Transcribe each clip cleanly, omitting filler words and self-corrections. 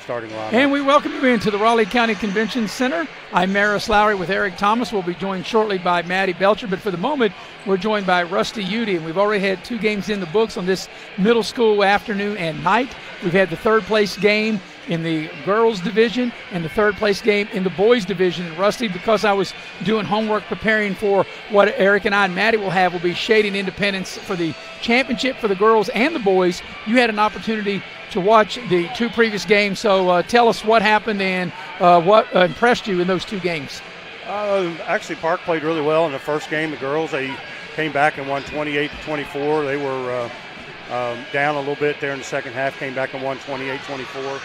starting lineup. And we welcome you into the Raleigh County Convention Center. I'm Maris Lowry with Eric Thomas. We'll be joined shortly by Maddie Belcher, but for the moment, we're joined by Rusty Udy, and we've already had 2 games in the books on this middle school afternoon and night. We've had the third place game in the girls division and the third place game in the boys division. And Rusty, because I was doing homework preparing for what Eric and I and Maddie will be Shady and Independence for the championship for the girls and the boys, you had an opportunity to watch the 2 previous games. So tell us what happened and what impressed you in those 2 games. Actually, Park played really well in the first game. The girls, they came back and won 28-24. They were down a little bit there in the second half, came back and won 28-24.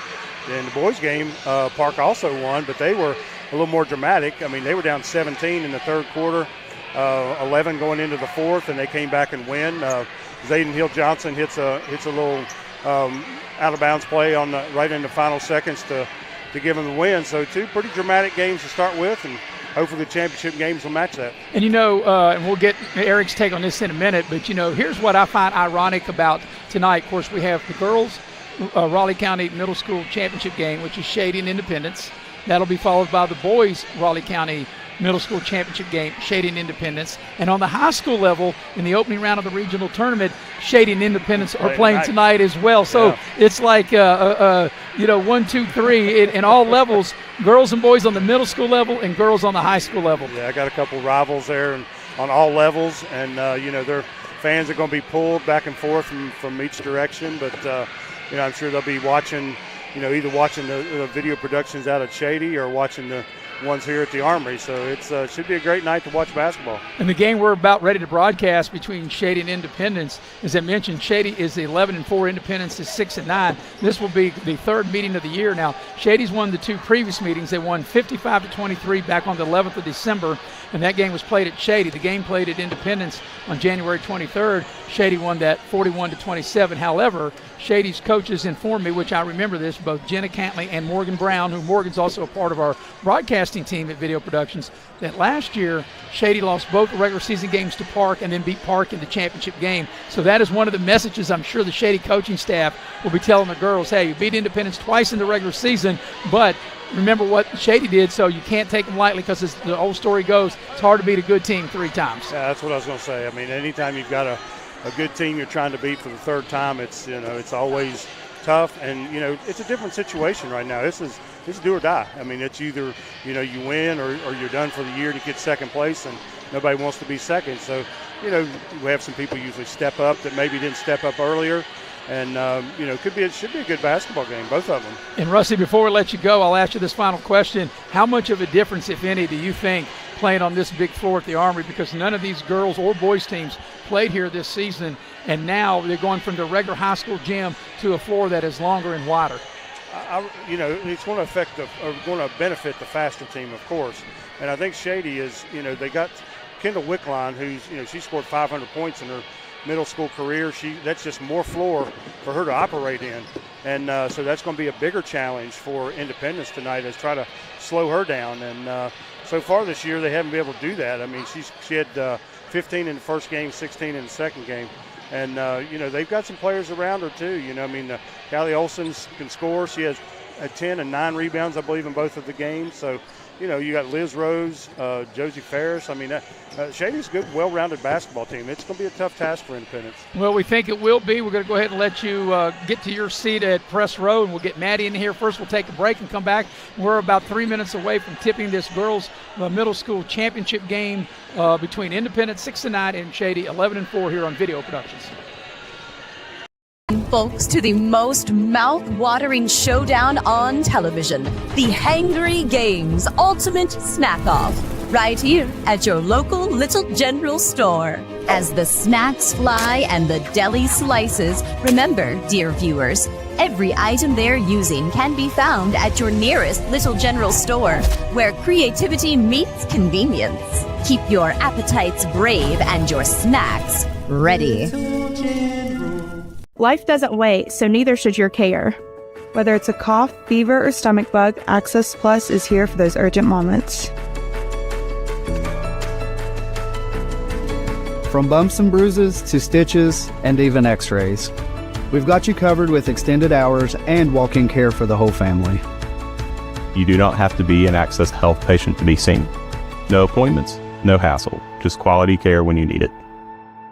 In the boys game, Park also won, but they were a little more dramatic. I mean, they were down 17 in the third quarter, 11 going into the fourth, and they came back and win. Zayden Hill-Johnson hits a little out-of-bounds play on right in the final seconds to give them the win. So 2 pretty dramatic games to start with, and hopefully the championship games will match that. And, and we'll get Eric's take on this in a minute, but, here's what I find ironic about tonight. Of course, we have the girls' Raleigh County Middle School Championship game, which is Shady and Independence. That'll be followed by the boys' Raleigh County Middle School Championship game, Shady and Independence. And on the high school level, in the opening round of the regional tournament, Shady and Independence are playing tonight as well. So it's like, 1, 2, 3 in all levels, girls and boys on the middle school level and girls on the high school level. Yeah, I got a couple rivals there on all levels, and, their fans are going to be pulled back and forth from each direction. But, I'm sure they'll be watching, either watching the video productions out at Shady or watching the ones here at the Armory. So it should be a great night to watch basketball. And the game we're about ready to broadcast between Shady and Independence, as I mentioned, Shady is the 11-4, Independence is 6-9. This will be the 3rd meeting of the year. Now, Shady's won the 2 previous meetings. They won 55-23 back on the 11th of December, and that game was played at Shady. The game played at Independence on January 23rd. Shady won that 41-27. However, Shady's coaches informed me, which I remember this, both Jenna Cantley and Morgan Brown, who Morgan's also a part of our broadcasting team at Video Productions, that last year Shady lost both regular season games to Park and then beat Park in the championship game. So that is one of the messages I'm sure the Shady coaching staff will be telling the girls, hey, you beat Independence twice in the regular season, but remember what Shady did, so you can't take them lightly because the old story goes, it's hard to beat a good team 3 times. Yeah, that's what I was going to say. I mean, anytime you've got a good team you're trying to beat for the 3rd time, it's it's always tough, and it's a different situation right now. This is do or die. I mean, it's either you win or you're done for the year to get second place, and nobody wants to be second. So we have some people usually step up that maybe didn't step up earlier, and it should be a good basketball game, both of them. And Rusty, before we let you go, I'll ask you this final question: how much of a difference, if any, do you think playing on this big floor at the Armory, because none of these girls or boys teams played here this season, and now they're going from the regular high school gym to a floor that is longer and wider? It's going to affect going to benefit the faster team, of course. And I think Shady is, they got Kendall Wickline, who's, she scored 500 points in her middle school career. That's just more floor for her to operate in. And so that's going to be a bigger challenge for Independence tonight, is try to slow her down. And so far this year, they haven't been able to do that. I mean, she had 15 in the first game, 16 in the second game. And, they've got some players around her too. Callie Olsen can score. She has 10 and 9 rebounds, I believe, in both of the games. So, you got Liz Rose, Josie Ferris. I mean, Shady's a good, well-rounded basketball team. It's going to be a tough task for Independence. Well, we think it will be. We're going to go ahead and let you get to your seat at press row, and we'll get Maddie in here first. We'll take a break and come back. We're about 3 minutes away from tipping this girls' middle school championship game between Independence 6-9 and Shady 11-4 here on Video Productions. Folks, to the most mouth-watering showdown on television, the Hangry Games Ultimate Snack-Off, right here at your local Little General store. As the snacks fly and the deli slices, remember, dear viewers, every item they're using can be found at your nearest Little General store, where creativity meets convenience. Keep your appetites brave and your snacks ready. Life doesn't wait, so neither should your care. Whether it's a cough, fever, or stomach bug, Access Plus is here for those urgent moments. From bumps and bruises to stitches and even x-rays, We've got you covered with extended hours and walk-in care for the whole family. You do not have to be an Access Health patient to be seen. No appointments, no hassle, just quality care when you need it.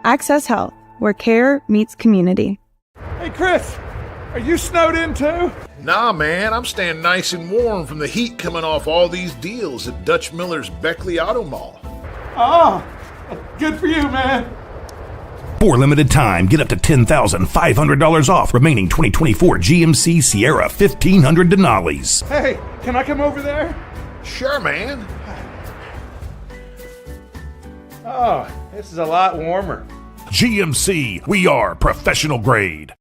Access Health, where care meets community. Hey, Chris, are you snowed in too? Nah, man, I'm staying nice and warm from the heat coming off all these deals at Dutch Miller's Beckley Auto Mall. Oh, good for you, man. For limited time, get up to $10,500 off remaining 2024 GMC Sierra 1500 Denali's. Hey, can I come over there? Sure, man. Oh, this is a lot warmer. GMC, we are professional grade.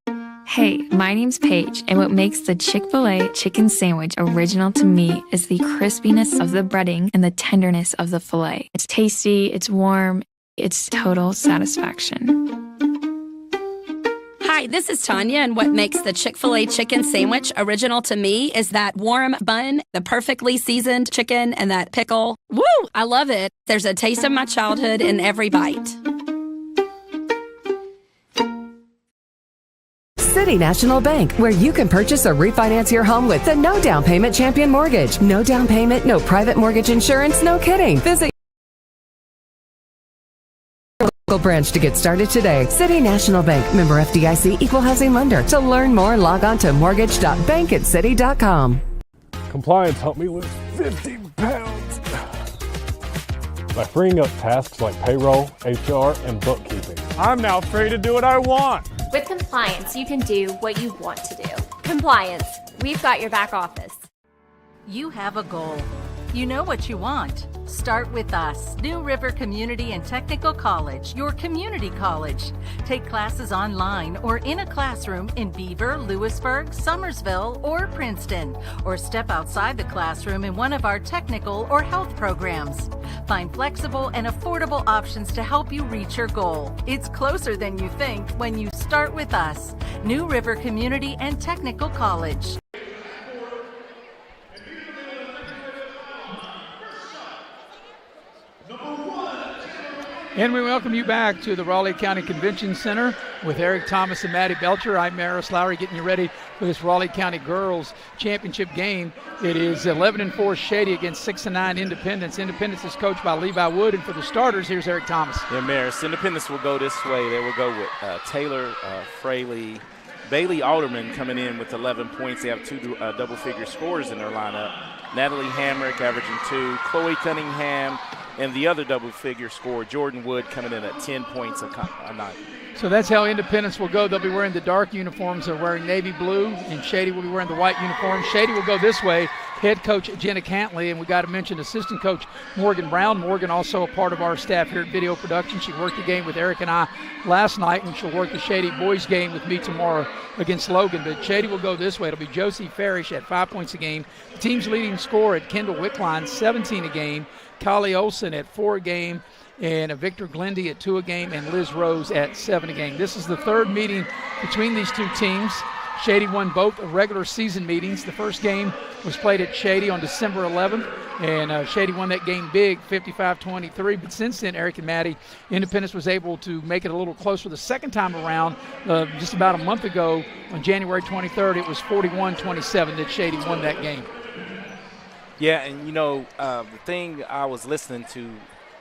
Hey, my name's Paige, and what makes the Chick-fil-A chicken sandwich original to me is the crispiness of the breading and the tenderness of the filet. It's tasty, it's warm, it's total satisfaction. Hi, this is Tanya, and what makes the Chick-fil-A chicken sandwich original to me is that warm bun, the perfectly seasoned chicken, and that pickle. Woo! I love it. There's a taste of my childhood in every bite. City National Bank, where you can purchase or refinance your home with the no down payment Champion Mortgage. No down payment, no private mortgage insurance, no kidding. Visit your local branch to get started today. City National Bank, member FDIC, equal housing lender. To learn more, log on to mortgage.bankatcity.com. Compliance helped me lose 50 pounds by freeing up tasks like payroll, HR, and bookkeeping. I'm now free to do what I want. With compliance, you can do what you want to do. Compliance, we've got your back office. You have a goal. You know what you want. Start with us, New River Community and Technical College, your community college. Take classes online or in a classroom in Beaver, Lewisburg, Summersville, or Princeton, or step outside the classroom in one of our technical or health programs. Find flexible and affordable options to help you reach your goal. It's closer than you think when you start with us, New River Community and Technical College. And we welcome you back to the Raleigh County Convention Center with Eric Thomas and Maddie Belcher. I'm Maris Lowry getting you ready for this Raleigh County Girls Championship game. It is 11-4 Shady against 6-9 Independence. Independence is coached by Levi Wood, and for the starters, here's Eric Thomas. Yeah, Maris, Independence will go this way. They will go with Taylor Fraley, Bailey Alderman coming in with 11 points. They have two double-figure scorers in their lineup. Natalie Hamrick averaging 2, Chloe Cunningham, and the other double-figure scorer, Jordan Wood, coming in at 10 points a night. So that's how Independence will go. They'll be wearing the dark uniforms. They're wearing navy blue, and Shady will be wearing the white uniform. Shady will go this way. Head coach Jenna Cantley, and we got to mention assistant coach Morgan Brown. Morgan also a part of our staff here at Video Production. She worked the game with Eric and I last night, and she'll work the Shady boys game with me tomorrow against Logan. But Shady will go this way. It'll be Josie Farish at 5 points a game. The team's leading scorer at Kendall Wickline, 17 a game. Kylie Olson at 4 a game, and Victor Glendy at 2 a game, and Liz Rose at 7 a game. This is the third meeting between these two teams. Shady won both regular season meetings. The first game was played at Shady on December 11th, and Shady won that game big, 55-23. But since then, Eric and Maddie, Independence was able to make it a little closer the second time around. Just about a month ago, on January 23rd, it was 41-27 that Shady won that game. Yeah, and the thing, I was listening to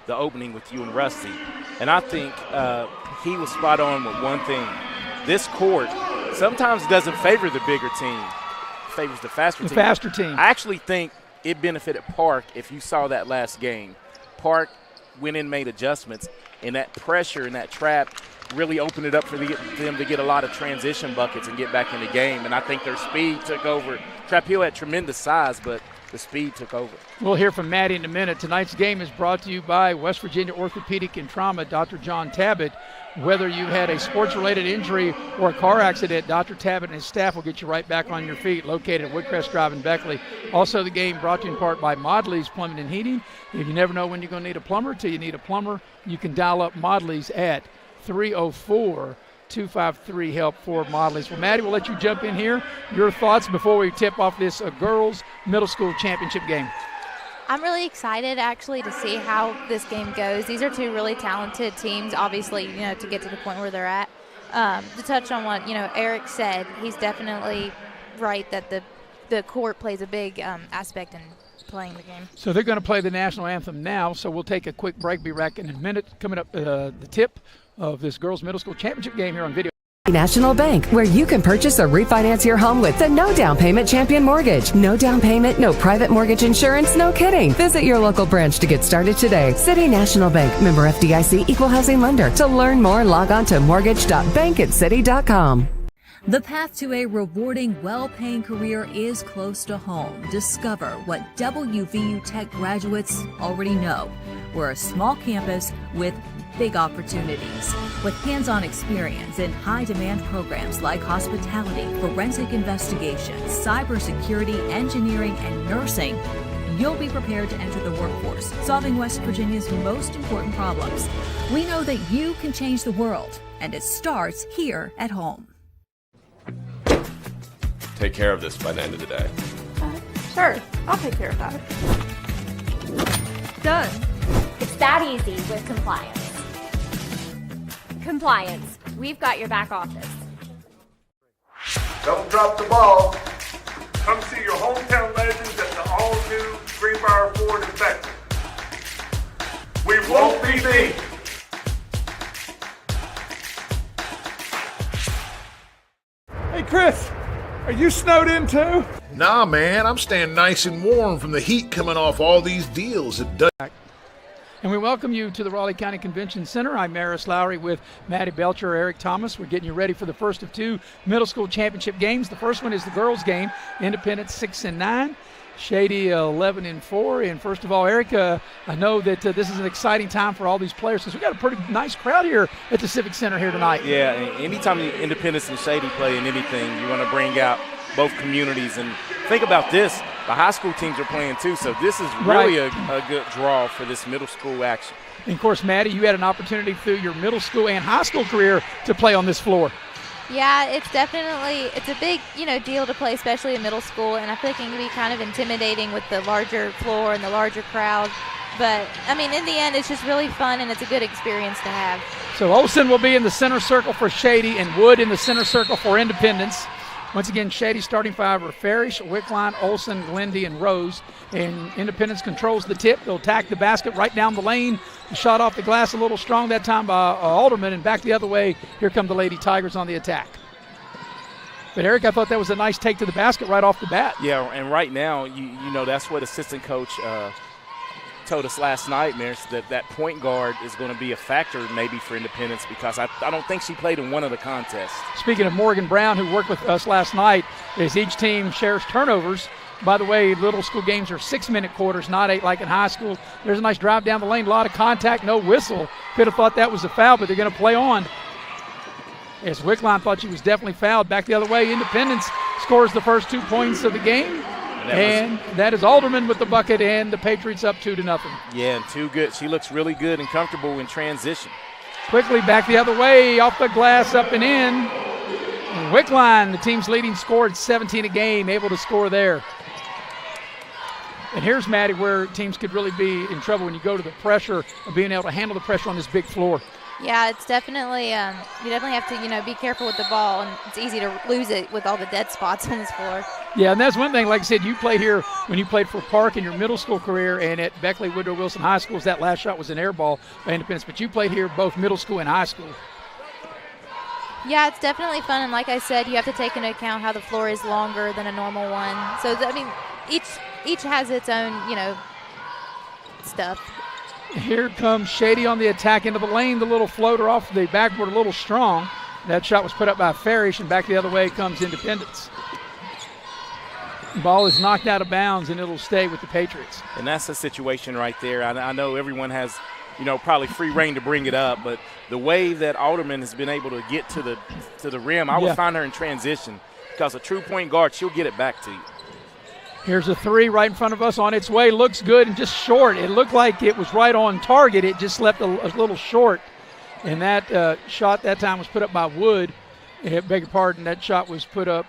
the opening with you and Rusty, and I think he was spot on with one thing. This court sometimes doesn't favor the bigger team, favors the faster team. I actually think it benefited Park if you saw that last game. Park went in, made adjustments, and that pressure and that trap really opened it up for them to get a lot of transition buckets and get back in the game, and I think their speed took over. Trap Hill had tremendous size, but the speed took over. We'll hear from Maddie in a minute. Tonight's game is brought to you by West Virginia Orthopedic and Trauma, Dr. John Tabbitt. Whether you had a sports-related injury or a car accident, Dr. Tabbitt and his staff will get you right back on your feet, located at Woodcrest Drive in Beckley. Also, the game brought to you in part by Modley's Plumbing and Heating. If you never know when you're going to need a plumber till you need a plumber, you can dial up Modley's at 304-253-HELP for Modley's. Well, Maddie, we'll let you jump in here. Your thoughts before we tip off this girls middle school championship game. I'm really excited actually to see how this game goes. These are two really talented teams, obviously, to get to the point where they're at. to touch on what, Eric said, he's definitely right that the court plays a big aspect in playing the game. So they're going to play the national anthem now, so we'll take a quick break. Be back in a minute. Coming up, the tip of this girls' middle school championship game here on video. National Bank, where you can purchase or refinance your home with the no down payment Champion Mortgage. No down payment, no private mortgage insurance, no kidding. Visit your local branch to get started today. City National Bank, member FDIC, equal housing lender. To learn more, log on to mortgage.bankatcity.com. The path to a rewarding, well-paying career is close to home. Discover what WVU Tech graduates already know. We're a small campus with big opportunities. With hands-on experience in high-demand programs like hospitality, forensic investigations, cybersecurity, engineering, and nursing, you'll be prepared to enter the workforce, solving West Virginia's most important problems. We know that you can change the world, and it starts here at home. Take care of this by the end of the day. Sure, I'll take care of that. Done. It's that easy with compliance. Compliance. We've got your back office. Don't drop the ball. Come see your hometown legends at the all-new Greenbrier Ford in Beckman. We won't be beat. Hey, Chris, are you snowed in too? Nah, man, I'm staying nice and warm from the heat coming off all these deals at Dutch. And we welcome you to the Raleigh County Convention Center. I'm Maris Lowry with Maddie Belcher, Eric Thomas. We're getting you ready for the first of two middle school championship games. The first one is the girls' game. Independence 6-9, Shady 11-4. And first of all, Eric, I know that this is an exciting time for all these players because we've got a pretty nice crowd here at the Civic Center here tonight. Yeah, and anytime Independence and Shady play in anything, you want to bring out both communities. And think about this. The high school teams are playing too, so this is really a good draw for this middle school action. And of course, Maddie, you had an opportunity through your middle school and high school career to play on this floor. Yeah, it's a big, deal to play, especially in middle school, and I feel like it can be kind of intimidating with the larger floor and the larger crowd. But, in the end, it's just really fun, and it's a good experience to have. So Olsen will be in the center circle for Shady and Wood in the center circle for Independence. Once again, Shady starting five are Farish, Wickline, Olsen, Glendy, and Rose. And Independence controls the tip. They'll attack the basket right down the lane. The shot off the glass a little strong that time by Alderman, and back the other way. Here come the Lady Tigers on the attack. But, Eric, I thought that was a nice take to the basket right off the bat. Yeah, and right now, you know, that's what assistant coach told us last night, Maris, that point guard is going to be a factor maybe for Independence because I don't think she played in one of the contests. Speaking of Morgan Brown, who worked with us last night, as each team shares turnovers. By the way, little school games are 6-minute quarters, not 8 like in high school. There's a nice drive down the lane, a lot of contact, no whistle. Could have thought that was a foul, but they're going to play on. As Wickline thought she was definitely fouled. Back the other way, Independence scores the first 2 points of the game. And that is Alderman with the bucket, and the Patriots up 2-0. Yeah, and too good. She looks really good and comfortable in transition. Quickly back the other way, off the glass, up and in. And Wickline, the team's leading scorer at 17 a game, able to score there. And here's, Maddie, where teams could really be in trouble when you go to the pressure of being able to handle the pressure on this big floor. Yeah, it's definitely you definitely have to be careful with the ball, and it's easy to lose it with all the dead spots on this floor. Yeah, and that's one thing. Like I said, you played here when you played for Park in your middle school career, and at Beckley Woodrow Wilson High School, that last shot was an air ball by Independence. But you played here both middle school and high school. Yeah, it's definitely fun, and like I said, you have to take into account how the floor is longer than a normal one. So each has its own stuff. Here comes Shady on the attack into the lane. The little floater off the backboard, a little strong. That shot was put up by Farish, and back the other way comes Independence. The ball is knocked out of bounds, and it'll stay with the Patriots. And that's a situation right there. I know everyone has, probably free reign to bring it up, but the way that Alderman has been able to get to the rim, I would find her in transition because a true point guard, she'll get it back to you. Here's a three right in front of us on its way. Looks good and just short. It looked like it was right on target. It just left a little short. And that shot that time was put up by Wood. Beg your pardon, that shot was put up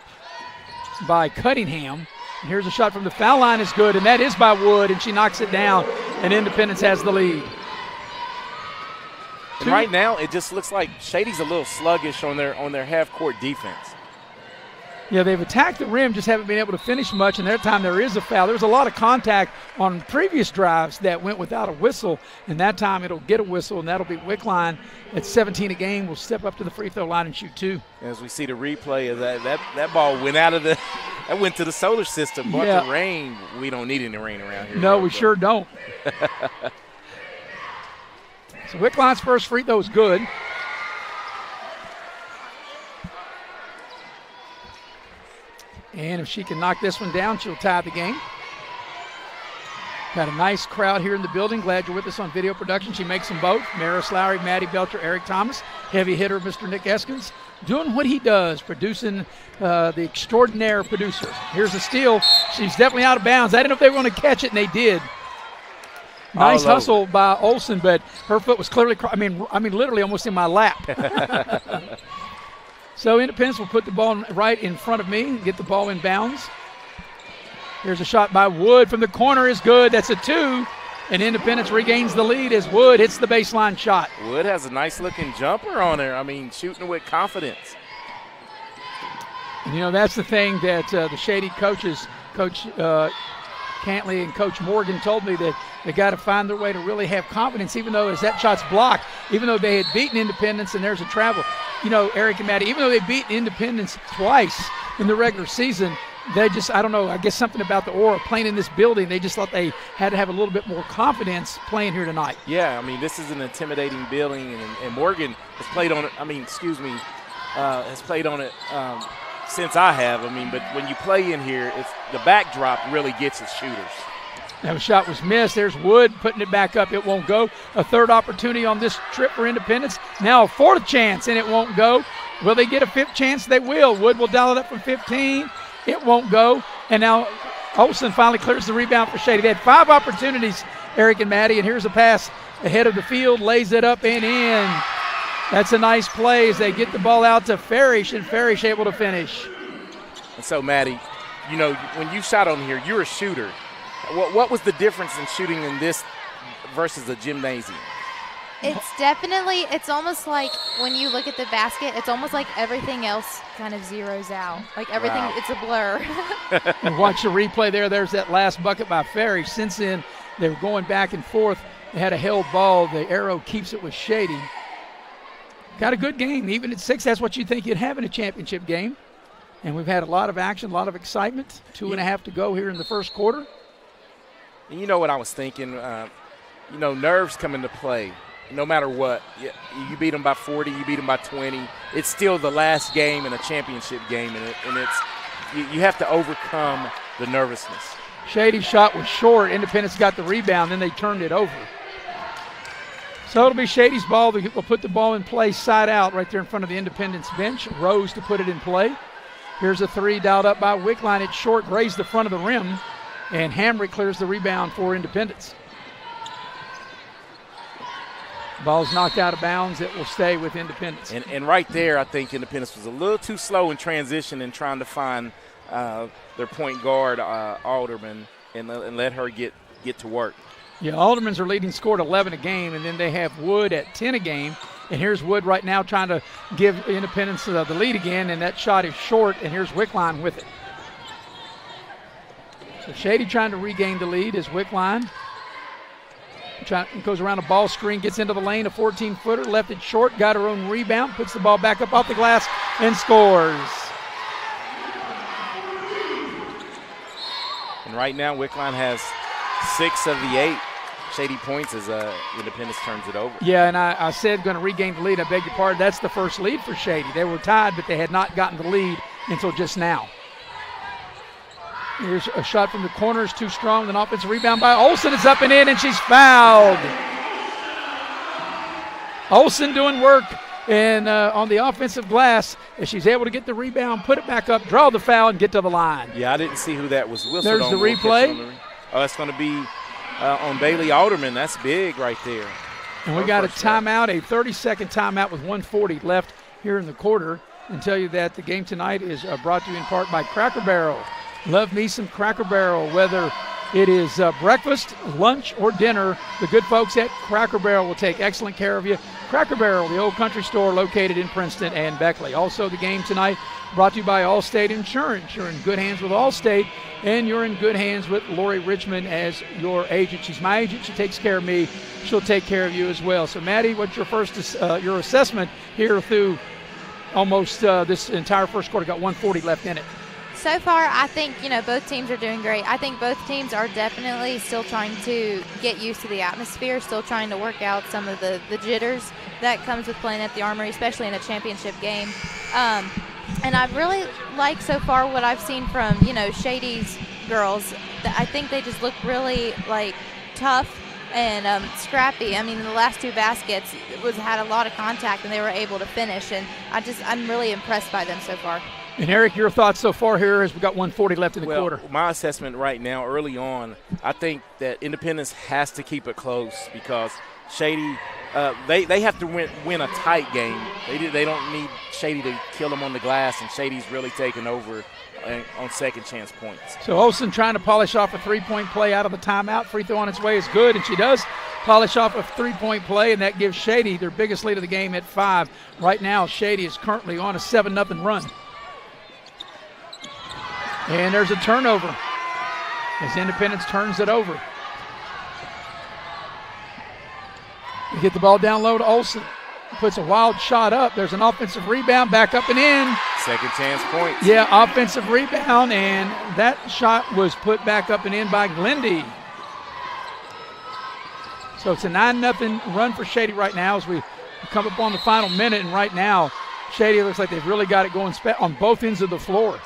by Cunningham. And here's a shot from the foul line is good, and that is by Wood, and she knocks it down, and Independence has the lead. And right now, it just looks like Shady's a little sluggish on their half-court defense. Yeah, they've attacked the rim, just haven't been able to finish much, and their time there is a foul. There's a lot of contact on previous drives that went without a whistle, and that time it'll get a whistle, and that'll be Wickline at 17 a game. Will step up to the free throw line and shoot 2. As we see the replay of that ball went out of that went to the solar system. But the rain, we don't need any rain around here. No, we sure don't. So Wickline's first free throw is good. And if she can knock this one down, she'll tie the game. Got a nice crowd here in the building. Glad you're with us on video production. She makes them both. Maris Lowry, Maddie Belcher, Eric Thomas. Heavy hitter, Mr. Nick Eskins. Doing what he does, producing the extraordinaire producer. Here's a steal. She's definitely out of bounds. I didn't know if they were going to catch it, and they did. Nice hustle by Olsen, but her foot was clearly, I mean, literally almost in my lap. So Independence will put the ball right in front of me and get the ball in bounds. Here's a shot by Wood from the corner is good. That's a 2. And Independence regains the lead as Wood hits the baseline shot. Wood has a nice-looking jumper on her. I mean, shooting with confidence. And, that's the thing that the Shady coaches, Coach Cantley and Coach Morgan told me, that they got to find their way to really have confidence, even though as that shot's blocked, even though they had beaten Independence and there's a travel. Eric and Maddie, even though they beat Independence twice in the regular season, they just, I don't know, I guess something about the aura playing in this building, they just thought they had to have a little bit more confidence playing here tonight. Yeah, this is an intimidating building, and Morgan has played on it, has played on it since I have. But when you play in here, it's the backdrop really gets its shooters. That shot was missed. There's Wood putting it back up. It won't go. A third opportunity on this trip for Independence. Now a fourth chance, and it won't go. Will they get a fifth chance? They will. Wood will dial it up from 15. It won't go. And now Olsen finally clears the rebound for Shady. They had 5 opportunities, Eric and Maddie, and here's a pass ahead of the field, lays it up and in. That's a nice play as they get the ball out to Farish, and Farish able to finish. And so, Maddie, when you shot on here, you're a shooter. What was the difference in shooting in this versus a gymnasium? It's almost like when you look at the basket, it's almost like everything else kind of zeroes out. Like everything, It's a blur. And watch the replay there. There's that last bucket by Farish. Since then, they were going back and forth. They had a held ball. The arrow keeps it with Shady. Got a good game. Even at 6, that's what you think you'd have in a championship game. And we've had a lot of action, a lot of excitement. 2.5 to go here in the first quarter. And you know what I was thinking? Nerves come into play. No matter what, you beat them by 40, you beat them by 20. It's still the last game in a championship game, and you have to overcome the nervousness. Shady's shot was short. Independence got the rebound, then they turned it over. So it'll be Shady's ball. We'll put the ball in play side out right there in front of the Independence bench. Rose to put it in play. Here's a 3 dialed up by Wickline. It's short, grazed the front of the rim, and Hamrick clears the rebound for Independence. Ball's knocked out of bounds. It will stay with Independence. And right there, I think Independence was a little too slow in transition and trying to find their point guard, Alderman, and let her get to work. Yeah, Alderman's are leading scored 11 a game, and then they have Wood at 10 a game. And here's Wood right now trying to give Independence the lead again, and that shot is short, and here's Wickline with it. So Shady trying to regain the lead as Wickline goes around a ball screen, gets into the lane, a 14-footer, left it short, got her own rebound, puts the ball back up off the glass, and scores. And right now, Wickline has 6 of the 8 Shady points as Independence turns it over. Yeah, and I said going to regain the lead. I beg your pardon. That's the first lead for Shady. They were tied, but they had not gotten the lead until just now. Here's a shot from the corner. It's too strong. An offensive rebound by Olsen. It's up and in, and she's fouled. Olsen doing work and on the offensive glass as she's able to get the rebound, put it back up, draw the foul, and get to the line. Yeah, I didn't see who that was whistled on. There's the replay. It's going to be on Bailey Alderman. That's big right there. And we got a timeout, a 30-second timeout with 1:40 left here in the quarter. And tell you that the game tonight is brought to you in part by Cracker Barrel. Love me some Cracker Barrel, whether It is breakfast, lunch, or dinner. The good folks at Cracker Barrel will take excellent care of you. Cracker Barrel, the old country store located in Princeton and Beckley. Also, the game tonight brought to you by Allstate Insurance. You're in good hands with Allstate, and you're in good hands with Lori Richmond as your agent. She's my agent. She takes care of me. She'll take care of you as well. So, Maddie, what's your your assessment here through almost this entire first quarter? Got 140 left in it. So far, I think, both teams are doing great. I think both teams are definitely still trying to get used to the atmosphere, still trying to work out some of the jitters that comes with playing at the Armory, especially in a championship game. And I really like so far what I've seen from, Shady's girls. I think they just look really, tough and scrappy. I mean, the last two baskets had a lot of contact, and they were able to finish. And I'm really impressed by them so far. And, Eric, your thoughts so far here as we've got 140 left in the quarter? My assessment right now, early on, I think that Independence has to keep it close because Shady, they have to win a tight game. They don't need Shady to kill them on the glass, and Shady's really taking over on second chance points. So Olsen trying to polish off a three-point play out of the timeout. Free throw on its way is good, and she does polish off a three-point play, and that gives Shady their biggest lead of the game at 5. Right now, Shady is currently on a 7-0 run. And there's a turnover as Independence turns it over. They get the ball down low to Olsen. Puts a wild shot up. There's an offensive rebound, back up and in. Second chance points. Yeah, offensive rebound, and that shot was put back up and in by Glendy. So it's a 9-0 run for Shady right now as we come up on the final minute, and right now Shady looks like they've really got it going on both ends of the floor.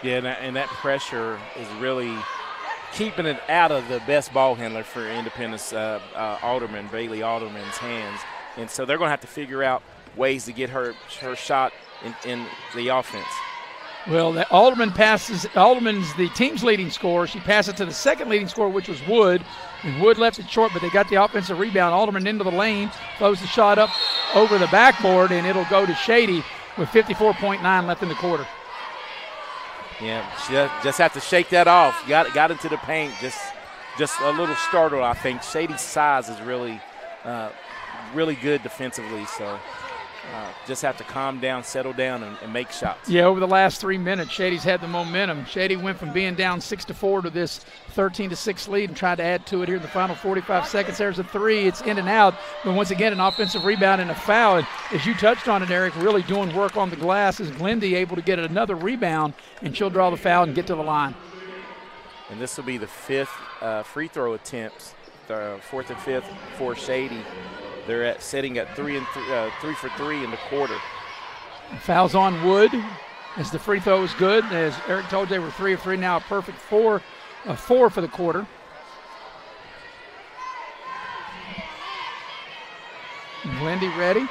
Yeah, and that pressure is really keeping it out of the best ball handler for Independence, Bailey Alderman's hands. And so they're going to have to figure out ways to get her shot in the offense. Well, Alderman's the team's leading scorer. She passed it to the second leading scorer, which was Wood. And Wood left it short, but they got the offensive rebound. Alderman into the lane, throws the shot up over the backboard, and it'll go to Shady with 54.9 left in the quarter. Yeah, she just have to shake that off. Got into the paint, just a little startled, I think. Shady's size is really good defensively, so just have to calm down, settle down, and make shots. Yeah, over the last 3 minutes, Shady's had the momentum. Shady went from being down 6-4 to this 13-6 lead and tried to add to it here in the final 45 seconds. There's a three. It's in and out. But once again, an offensive rebound and a foul. And as you touched on it, Eric, really doing work on the glass is Glendy able to get another rebound, and she'll draw the foul and get to the line. And this will be the fifth free throw attempts, the fourth and fifth for Shady. They're sitting at 3 for 3 in the quarter. Fouls on Wood as the free throw is good. As Eric told you, they were 3 of 3 now, a perfect 4 for the quarter. Glendy ready.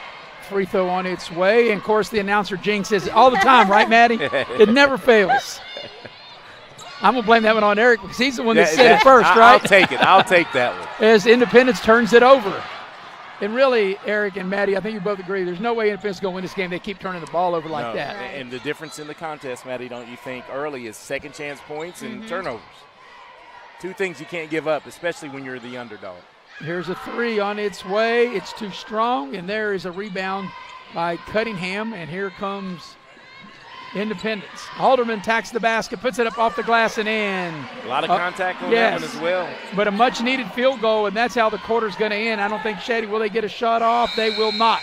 Free throw on its way. And, of course, the announcer jinxes it all the time, right, Maddie? It never fails. I'm going to blame that one on Eric because he's the one that said it first, right? I'll take it. I'll take that one. As Independence turns it over. And really, Eric and Maddie, I think you both agree, there's no way Independence is going to win this game. They keep turning the ball over like that. Right. And the difference in the contest, Maddie, don't you think, early is second chance points and turnovers. Two things you can't give up, especially when you're the underdog. Here's a three on its way. It's too strong, and there is a rebound by Cunningham, and here comes Independence. Alderman attacks the basket, puts it up off the glass and in. A lot of contact on that one as well. But a much-needed field goal, and that's how the quarter's going to end. I don't think Shady, will they get a shot off? They will not.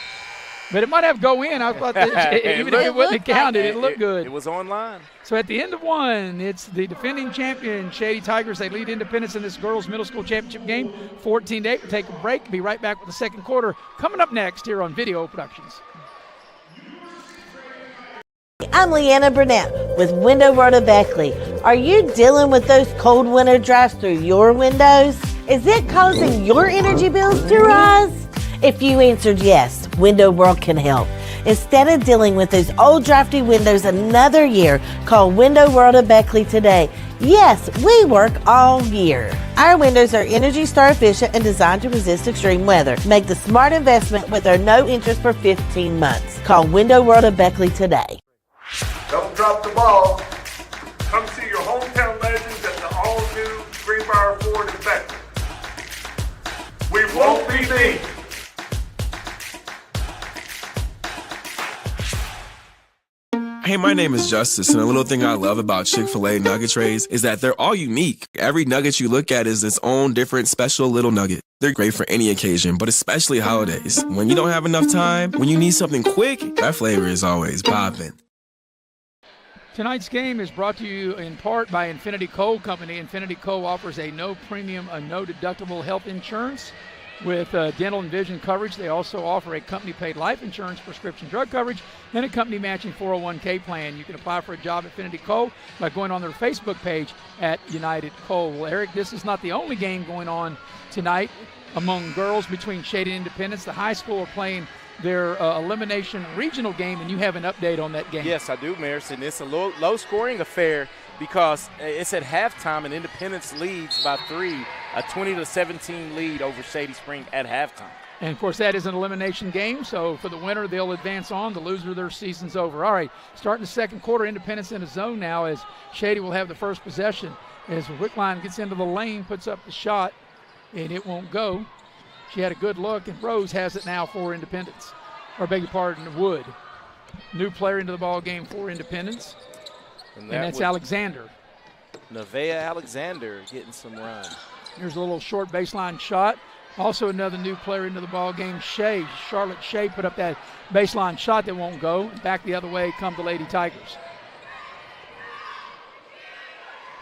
But it might have go in. I thought that even if it wouldn't have counted, it looked good. It was online. So at the end of one, it's the defending champion, Shady Tigers. They lead Independence in this girls' middle school championship game, 14-8. We'll take a break. Be right back with the second quarter. Coming up next here on Video Productions. I'm Leanna Burnett with Window World of Beckley. Are you dealing with those cold winter drafts through your windows? Is it causing your energy bills to rise? If you answered yes, Window World can help. Instead of dealing with those old drafty windows another year, call Window World of Beckley today. Yes, we work all year. Our windows are Energy Star efficient and designed to resist extreme weather. Make the smart investment with our no interest for 15 months. Call Window World of Beckley today. Don't drop the ball. Come see your hometown legends at the all-new Greenbrier defective. We won't be beat. Hey, my name is Justice, and a little thing I love about Chick-fil-A nugget trays is that they're all unique. Every nugget you look at is its own different special little nugget. They're great for any occasion, but especially holidays. When you don't have enough time, when you need something quick, that flavor is always popping. Tonight's game is brought to you in part by Infinity Coal Company. Infinity Coal offers a no premium, a no deductible health insurance with dental and vision coverage. They also offer a company-paid life insurance, prescription drug coverage, and a company-matching 401k plan. You can apply for a job at Infinity Coal by going on their Facebook page at United Coal. Well, Eric, this is not the only game going on tonight among girls between Shady and Independence. The high school are playing their elimination regional game, and you have an update on that game. Yes, I do, Marison. It's a low-scoring affair because it's at halftime, and Independence leads by 3, a 20-17 lead over Shady Spring at halftime. And, of course, that is an elimination game, so for the winner, they'll advance on. The loser, their season's over. All right, starting the second quarter, Independence in a zone now as Shady will have the first possession. As Wickline gets into the lane, puts up the shot, and it won't go. She had a good look, and Rose has it now for Independence. Or beg your pardon, Wood. New player into the ball game for Independence. And that's Alexander. Nevaeh Alexander getting some run. Here's a little short baseline shot. Also another new player into the ball game, Shea. Charlotte Shea put up that baseline shot that won't go. Back the other way come the Lady Tigers.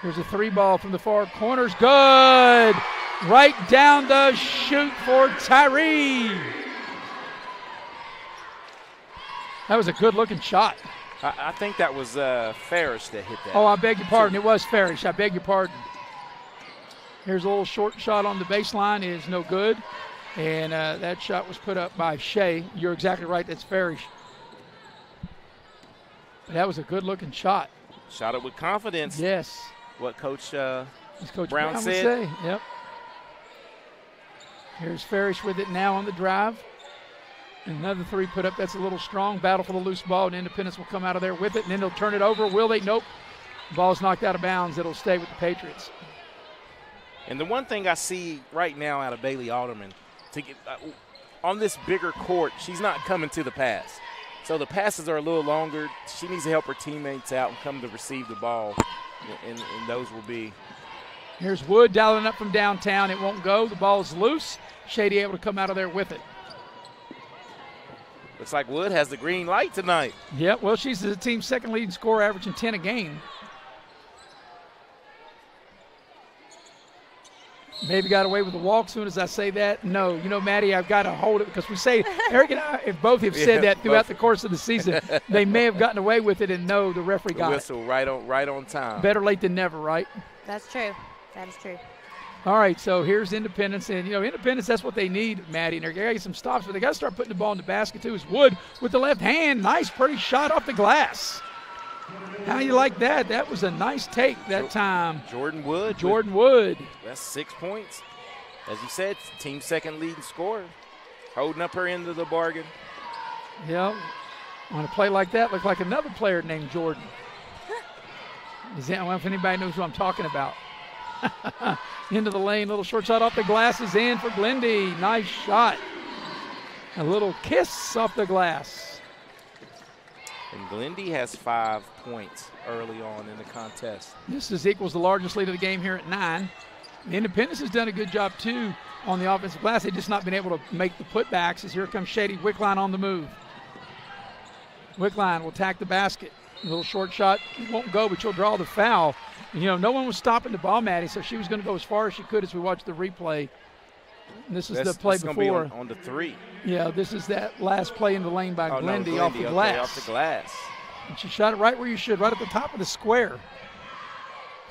Here's a 3-ball from the far corners. Good! Right down the chute for Tyree. That was a good-looking shot. I think that was Farish that hit that. Oh, I beg your pardon. It was Farish. I beg your pardon. Here's a little short shot on the baseline. It is no good. And that shot was put up by Shea. You're exactly right. That's Farish. But that was a good-looking shot. Shot it with confidence. Yes. What Coach Brown said. Would say. Yep. Here's Farish with it now on the drive. Another 3 put up. That's a little strong. Battle for the loose ball, and Independence will come out of there with it, and then they'll turn it over. Will they? Nope. Ball's knocked out of bounds. It'll stay with the Patriots. And the one thing I see right now out of Bailey Alderman, to get on this bigger court, she's not coming to the pass. So the passes are a little longer. She needs to help her teammates out and come to receive the ball, and those will be. Here's Wood dialing up from downtown. It won't go. The ball's loose. Shady able to come out of there with it. Looks like Wood has the green light tonight. Yeah, well, she's the team's second leading scorer, averaging 10 a game. Maybe got away with the walk soon as I say that. No, you know, Maddie, I've got to hold it because we say, Eric and I, if both have said that throughout the course of the season, they may have gotten away with it, and no, the referee got whistle it. Right on time. Better late than never, right? That's true. That is true. All right, so here's Independence, and, you know, Independence, that's what they need, Maddie, and they're going to get some stops, but they got to start putting the ball in the basket, too. Is Wood with the left hand. Nice, pretty shot off the glass. How you like that? That was a nice take that time. Jordan Wood. That's 6 points. As you said, team second leading scorer. Holding up her end of the bargain. Yeah, on a play like that, looked like another player named Jordan. Is that, well, if anybody knows who I'm talking about. Into the lane, little short shot off the glass is in for Glendy. Nice shot. A little kiss off the glass. And Glendy has 5 points early on in the contest. This equals the largest lead of the game here at 9. Independence has done a good job, too, on the offensive glass. They've just not been able to make the putbacks as here comes Shady Wickline on the move. Wickline will attack the basket. A little short shot. It won't go, but she'll draw the foul. And, you know, no one was stopping the ball, Maddie, so she was going to go as far as she could as we watched the replay. And this is the play before. Be on the 3. Yeah, this is that last play in the lane by Glendy off the glass. Okay, off the glass. And she shot it right where you should, right at the top of the square.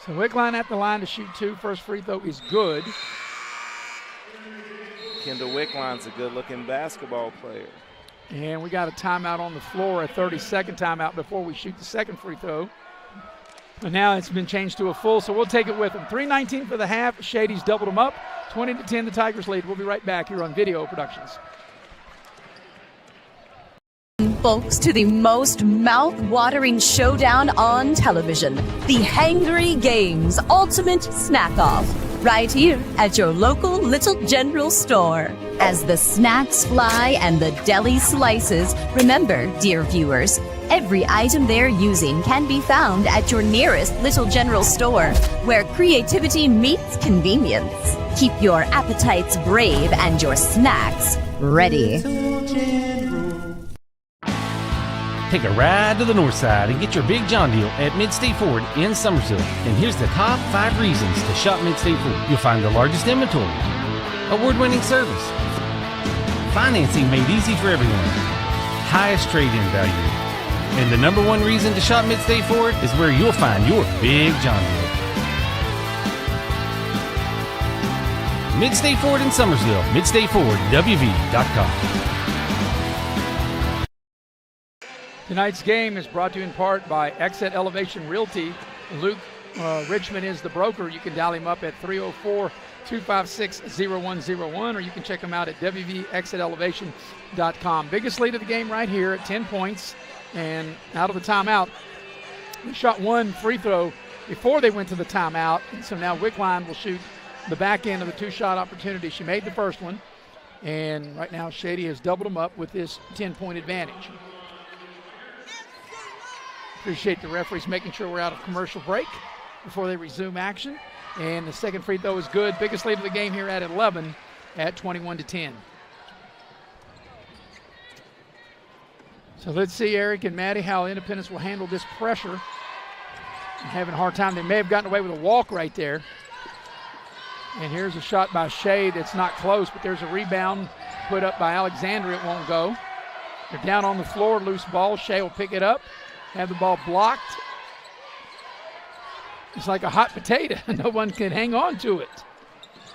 So Wickline at the line to shoot 2. First free throw is good. Kendall Wickline's a good-looking basketball player. And we got a timeout on the floor, a 30-second timeout before we shoot the second free throw. And now it's been changed to a full, so we'll take it with them. 3:19 for the half. Shady's doubled them up. 20-10, the Tigers lead. We'll be right back here on Video Productions. Folks, to the most mouth-watering showdown on television, the Hangry Games Ultimate Snack-Off. right here at your local Little General store. As the snacks fly and the deli slices, remember, dear viewers, every item they're using can be found at your nearest Little General store, where creativity meets convenience. Keep your appetites brave and your snacks ready. Take a ride to the north side and get your big John deal at Mid-State Ford in Summersville. And here's the top 5 reasons to shop Mid-State Ford. You'll find the largest inventory, award-winning service, financing made easy for everyone, highest trade-in value. And the number 1 reason to shop Mid-State Ford is where you'll find your big John deal. Mid-State Ford in Summersville, MidStateFordWV.com. Tonight's game is brought to you in part by Exit Elevation Realty. Luke Richmond is the broker. You can dial him up at 304-256-0101, or you can check him out at wvexitelevation.com. Biggest lead of the game right here at 10 points. And out of the timeout, we shot 1 free throw before they went to the timeout. And so now Wickline will shoot the back end of the 2-shot opportunity. She made the first one. And right now Shady has doubled them up with this 10-point advantage. Appreciate the referees making sure we're out of commercial break before they resume action. And the second free throw is good. Biggest lead of the game here at 11 at 21-10. So let's see, Eric and Maddie, how Independence will handle this pressure. I'm having a hard time. They may have gotten away with a walk right there. And here's a shot by Shea that's not close, but there's a rebound put up by Alexander. It won't go. They're down on the floor, loose ball. Shea will pick it up. Have the ball blocked. It's like a hot potato. No one can hang on to it.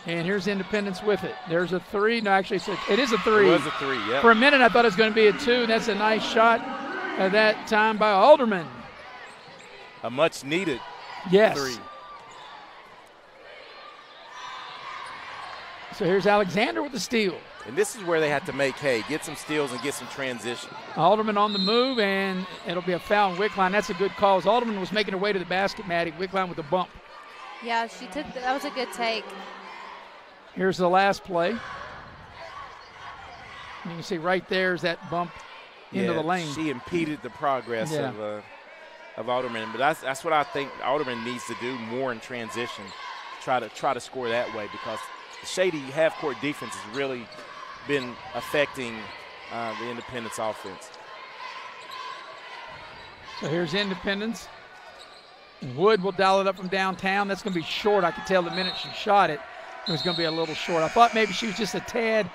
And here's Independence with it. There's a 3. No, actually, it is a 3. It was a 3, yeah. For a minute, I thought it was going to be a 2. That's a nice shot at that time by Alderman. A much-needed 3. So here's Alexander with the steal. And this is where they have to make hay, get some steals and get some transition. Alderman on the move, and it'll be a foul on Wickline. That's a good call. As Alderman was making her way to the basket, Maddie. Wickline with a bump. Yeah, she took that was a good take. Here's the last play. And you can see right there is that bump into the lane. She impeded the progress of Alderman, but that's what I think Alderman needs to do more in transition. Try to score that way, because the Shady half-court defense has really been affecting the Independence offense. So here's Independence. Wood will dial it up from downtown. That's going to be short. I could tell the minute she shot it, it was going to be a little short. I thought maybe she was just a tad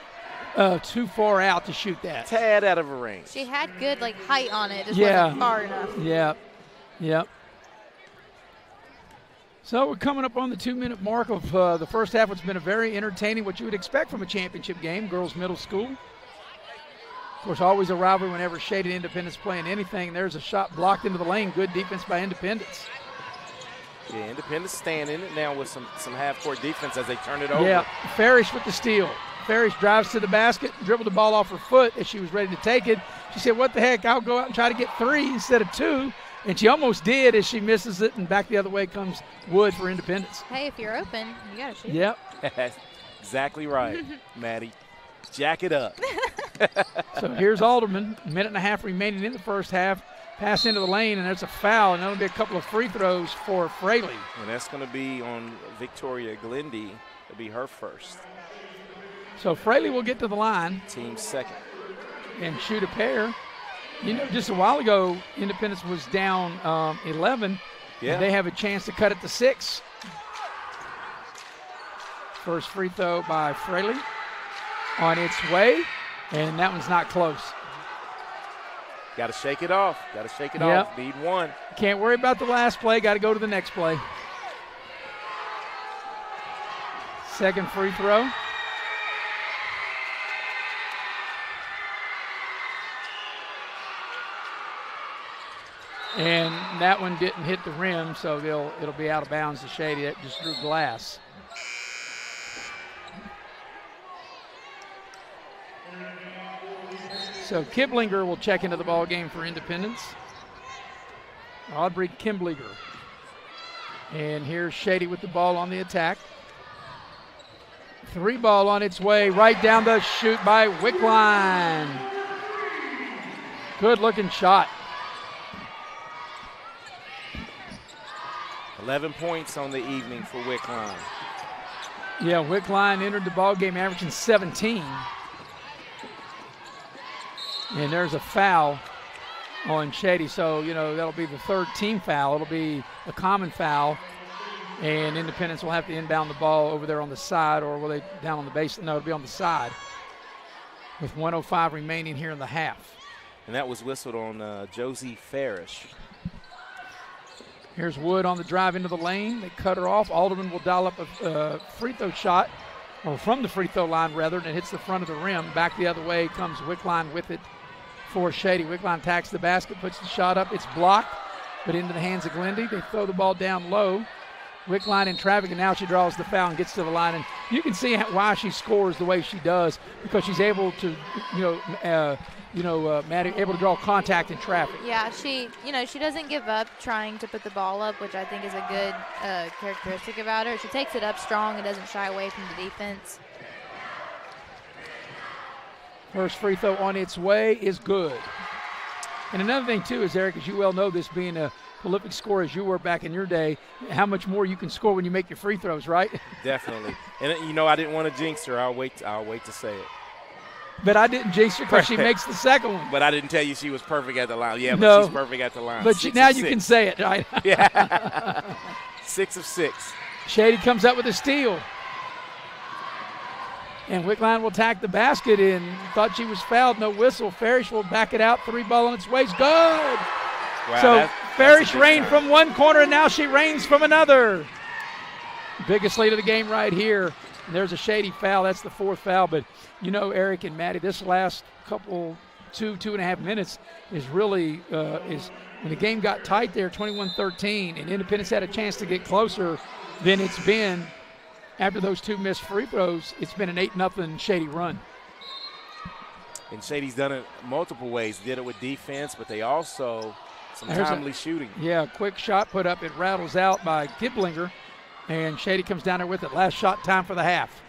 too far out to shoot that. Tad out of her range. She had good height on it. Just wasn't far enough. Yep. So we're coming up on the 2-minute mark of the first half. It's been a very entertaining, what you would expect from a championship game, girls middle school. Of course, always a rivalry whenever Shady and Independence playing anything. There's a shot blocked into the lane. Good defense by Independence. Yeah, Independence staying in it now with some half-court defense as they turn it over. Yeah, Farish with the steal. Farish drives to the basket, dribbled the ball off her foot as she was ready to take it. She said, what the heck, I'll go out and try to get 3 instead of 2. And she almost did as she misses it, and back the other way comes Wood for Independence. Hey, if you're open, you got to shoot. Yep. Exactly right, Maddie. Jack it up. So here's Alderman. A minute and a half remaining in the first half. Pass into the lane, and there's a foul, and that'll be a couple of free throws for Fraley. And that's going to be on Victoria Glendy. It'll be her first. So Fraley will get to the line. Team second. And shoot a pair. You know, just a while ago, Independence was down 11. Yeah. They have a chance to cut it to 6. First free throw by Fraley on its way, and that one's not close. Got to shake it off. Off. Need 1. Can't worry about the last play. Got to go to the next play. Second free throw. And that one didn't hit the rim, so it'll be out of bounds to Shady. That just drew glass. So Kiblinger will check into the ball game for Independence. Aubrey Kiblinger. And here's Shady with the ball on the attack. 3 ball on its way right down the chute by Wickline. Good looking shot. 11 points on the evening for Wickline. Yeah, Wickline entered the ball game averaging 17. And there's a foul on Shady. So, that'll be the third team foul. It'll be a common foul. And Independence will have to inbound the ball over there on the side, or will they down on the base? No, it'll be on the side with 1:05 remaining here in the half. And that was whistled on Josie Farish. Here's Wood on the drive into the lane. They cut her off. Alderman will dial up a free throw shot, or from the free throw line rather, and it hits the front of the rim. Back the other way comes Wickline with it for Shady. Wickline attacks the basket, puts the shot up. It's blocked, but into the hands of Glendy. They throw the ball down low. Wickline in traffic, and now she draws the foul and gets to the line. And you can see why she scores the way she does, because she's able to, Maddie, able to draw contact in traffic. Yeah, she doesn't give up trying to put the ball up, which I think is a good characteristic about her. She takes it up strong and doesn't shy away from the defense. First free throw on its way is good. And another thing, too, is, Eric, as you well know, this being a prolific scorer as you were back in your day, how much more you can score when you make your free throws, right? Definitely. And, I didn't want to jinx her. I'll wait to say it. But I didn't jinx her because she makes the second one. But I didn't tell you she was perfect at the line. Yeah, no, but she's perfect at the line. But now you can say it, right? Yeah. 6 of 6. Shady comes up with a steal. And Wickline will attack the basket and thought she was fouled. No whistle. Farish will back it out. 3 ball on its way. It's good. Wow, so Farish reigned from one corner, and now she reigns from another. Biggest lead of the game right here. And there's a Shady foul. That's the 4th foul. But, Eric and Maddie, this last couple, 2.5 minutes is really is when the game got tight there, 21-13, and Independence had a chance to get closer than it's been. After those 2 missed free throws, it's been an 8-0 Shady run. And Shady's done it multiple ways. Did it with defense, but they also some timely shooting. Yeah, quick shot put up. It rattles out by Giblinger, and Shady comes down there with it. Last shot time for the half.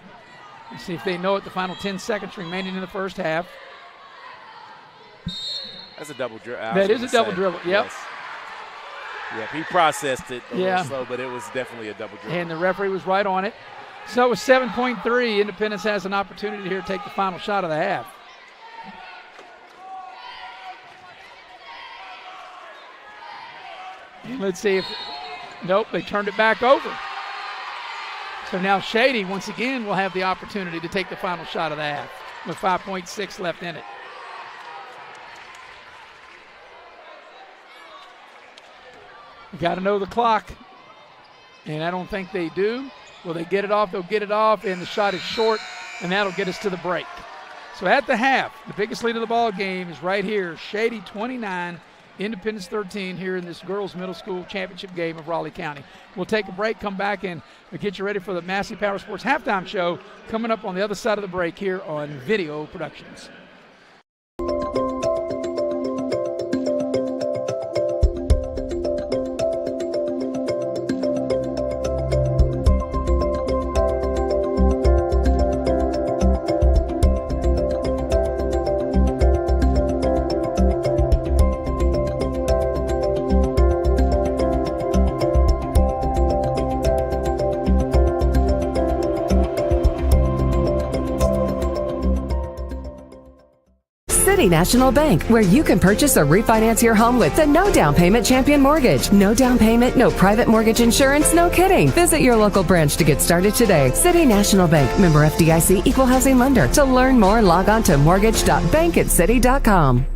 Let's see if they know it. The final 10 seconds remaining in the first half. That's a double dribble. That is a double dribble, yep. Yes. Yeah, he processed it a little slow, but it was definitely a double dribble. And the referee was right on it. So with 7.3, Independence has an opportunity here to take the final shot of the half. And let's see if, nope, they turned it back over. So now Shady, once again, will have the opportunity to take the final shot of the half with 5.6 left in it. You got to know the clock, and I don't think they do. Will they get it off? They'll get it off, and the shot is short, and that'll get us to the break. So at the half, the biggest lead of the ball game is right here. Shady 29, Independence 13 here in this girls middle school championship game of Raleigh County. We'll take a break, come back, and get you ready for the Massey Power Sports halftime show coming up on the other side of the break here on Video Productions. City National Bank, where you can purchase or refinance your home with the no down payment champion mortgage. No down payment, no private mortgage insurance, no kidding. Visit your local branch to get started today. City National Bank, member FDIC, equal housing lender. To learn more, log on to mortgage.bankatcity.com.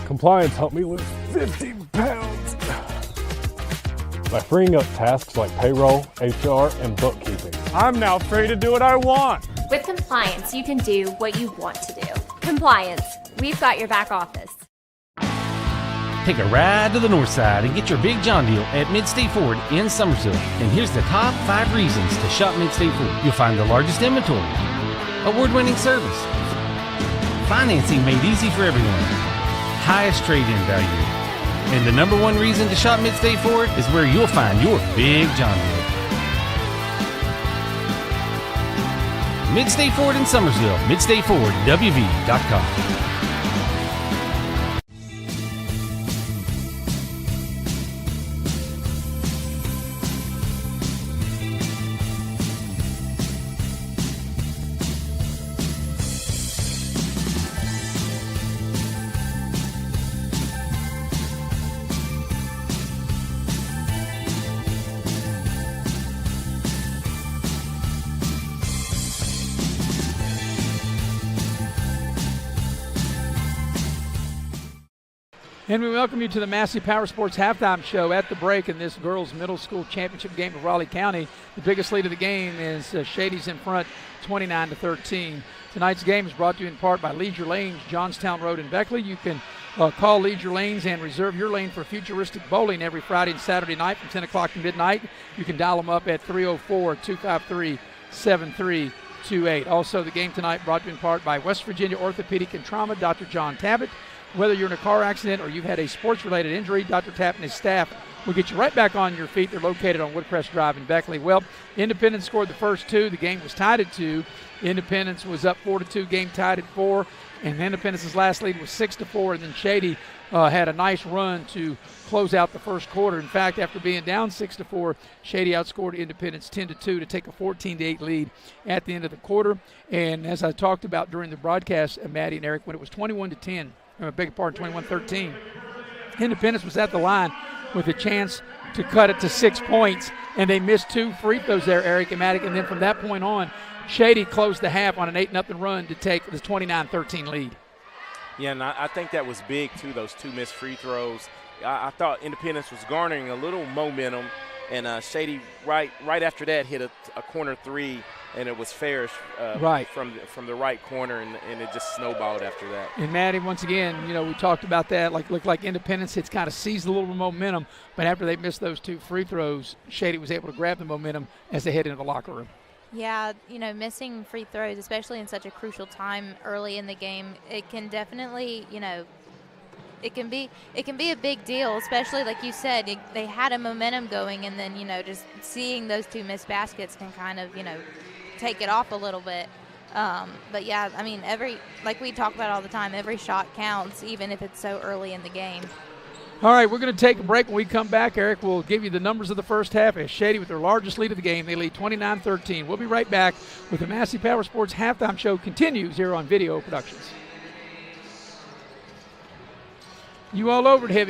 Compliance helped me lose 50 pounds by freeing up tasks like payroll, HR, and bookkeeping. I'm now free to do what I want. With compliance, you can do what you want to do. Compliance. We've got your back office. Take a ride to the north side and get your big John deal at Mid-State Ford in Summersville. And here's the top 5 reasons to shop Mid-State Ford. You'll find the largest inventory, award-winning service, financing made easy for everyone, highest trade-in value. And the number 1 reason to shop Mid-State Ford is where you'll find your big John deal. Mid-State Ford in Summersville. MidStateFordWV.com. And we welcome you to the Massey Power Sports halftime show. At the break in this girls' middle school championship game of Raleigh County, the biggest lead of the game is Shady's in front, 29-13. Tonight's game is brought to you in part by Leisure Lanes, Johnstown Road in Beckley. You can call Leisure Lanes and reserve your lane for futuristic bowling every Friday and Saturday night from 10 o'clock to midnight. You can dial them up at 304-253-7328. Also, the game tonight brought to you in part by West Virginia Orthopedic and Trauma, Dr. John Tabbitt. Whether you're in a car accident or you've had a sports-related injury, Dr. Tapp and his staff will get you right back on your feet. They're located on Woodcrest Drive in Beckley. Well, Independence scored the first two. The game was tied at 2. Independence was up 4-2, game tied at 4. And Independence's last lead was 6-4. And then Shady had a nice run to close out the first quarter. In fact, after being down 6-4, Shady outscored Independence 10-2 to take a 14-8 lead at the end of the quarter. And as I talked about during the broadcast, Maddie and Eric, when it was 21-10, I beg your pardon, 21-13. Independence was at the line with a chance to cut it to 6 points, and they missed 2 free throws there, Eric and Maddie. And then from that point on, Shady closed the half on an 8-0 run to take the 29-13 lead. Yeah, and I think that was big, too, those 2 missed free throws. I thought Independence was garnering a little momentum, and Shady right after that hit a corner 3, and it was Farish from the right corner, and it just snowballed after that. And Maddie, once again, we talked about that. Looked like Independence had kind of seized a little momentum, but after they missed those 2 free throws, Shady was able to grab the momentum as they head into the locker room. Yeah, missing free throws, especially in such a crucial time early in the game, it can definitely, it can be a big deal, especially like you said, they had a momentum going, and then, just seeing those 2 missed baskets can kind of, take it off a little bit. But yeah, I mean, like we talk about all the time, every shot counts, even if it's so early in the game. All right, we're going to take a break. When we come back, Eric will give you the numbers of the first half. As Shady with their largest lead of the game, they lead 29-13. We'll be right back with the Massey Power Sports halftime show continues here on Video Productions. You all over it, Heavy.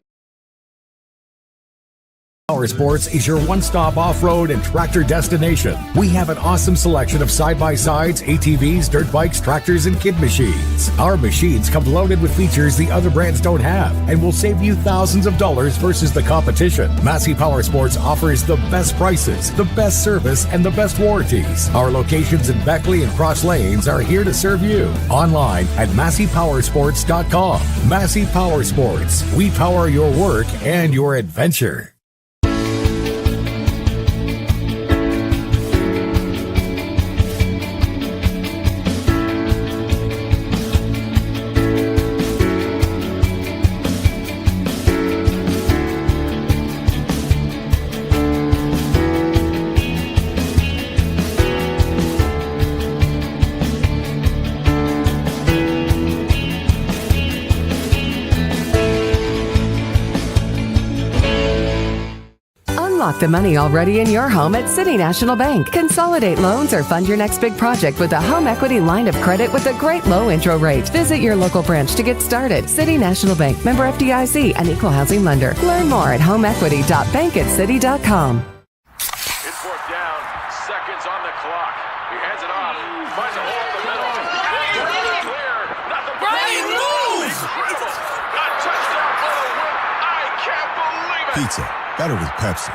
Power Sports is your one-stop off-road and tractor destination. We have an awesome selection of side-by-sides, ATVs, dirt bikes, tractors, and kid machines. Our machines come loaded with features the other brands don't have and will save you thousands of dollars versus the competition. Massey Power Sports offers the best prices, the best service, and the best warranties. Our locations in Beckley and Cross Lanes are here to serve you. Online at MasseyPowersports.com. Massey Power Sports. We power your work and your adventure. Unlock the money already in your home at City National Bank. Consolidate loans or fund your next big project with a home equity line of credit with a great low intro rate. Visit your local branch to get started. City National Bank, member FDIC, an equal housing lender. Learn more at homeequity.bankatcity.com. It's fourth down, seconds on the clock. He hands it off, finds a hole in the middle. Clear, nothing but moves! A touchdown for the win. I can't believe it. Pizza, better with Pepsi.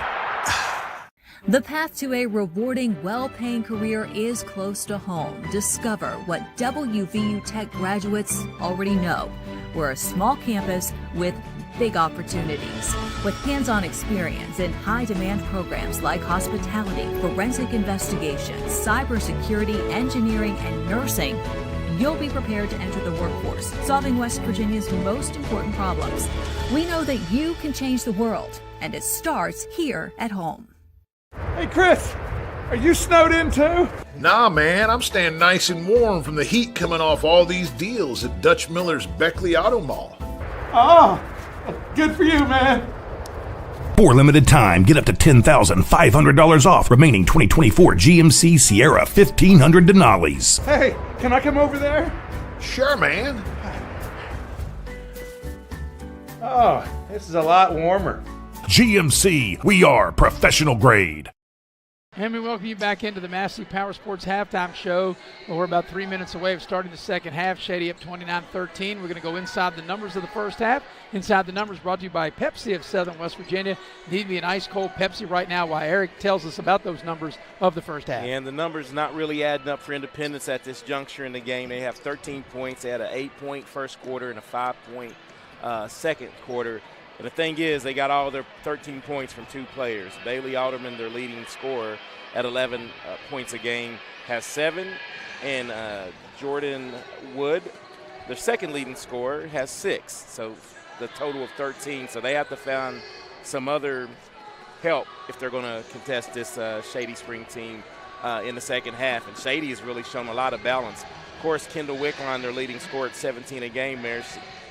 The path to a rewarding, well-paying career is close to home. Discover what WVU Tech graduates already know. We're a small campus with big opportunities. With hands-on experience in high-demand programs like hospitality, forensic investigations, cybersecurity, engineering, and nursing, you'll be prepared to enter the workforce, solving West Virginia's most important problems. We know that you can change the world, and it starts here at home. Hey, Chris, Are you snowed in too? Nah, man, I'm staying nice and warm from the heat coming off all these deals at Dutch Miller's Beckley Auto Mall. Oh, good for you, man. For limited time, get up to $10,500 off remaining 2024 GMC Sierra 1500 Denali's. Hey, can I come over there? Sure, man. Oh, this is a lot warmer. GMC, we are professional grade. And we welcome you back into the Massey Power Sports Halftime Show. Well, we're about 3 minutes away of starting the second half. Shady up 29-13. We're going to go inside the numbers of the first half. Inside the numbers brought to you by Pepsi of Southern West Virginia. Need me an ice-cold Pepsi right now while Eric tells us about those numbers of the first half. And the numbers not really adding up for Independence at this juncture in the game. They have 13 points. They had an 8-point first quarter and a 5-point second quarter. And the thing is, they got all their 13 points from two players. Bailey Alderman, their leading scorer, at 11 points a game, has 7. And Jordan Wood, their second leading scorer, has 6. So the total of 13. So they have to find some other help if they're going to contest this Shady Spring team in the second half. And Shady has really shown a lot of balance. Of course, Kendall Wickline, their leading scorer at 17 a game there.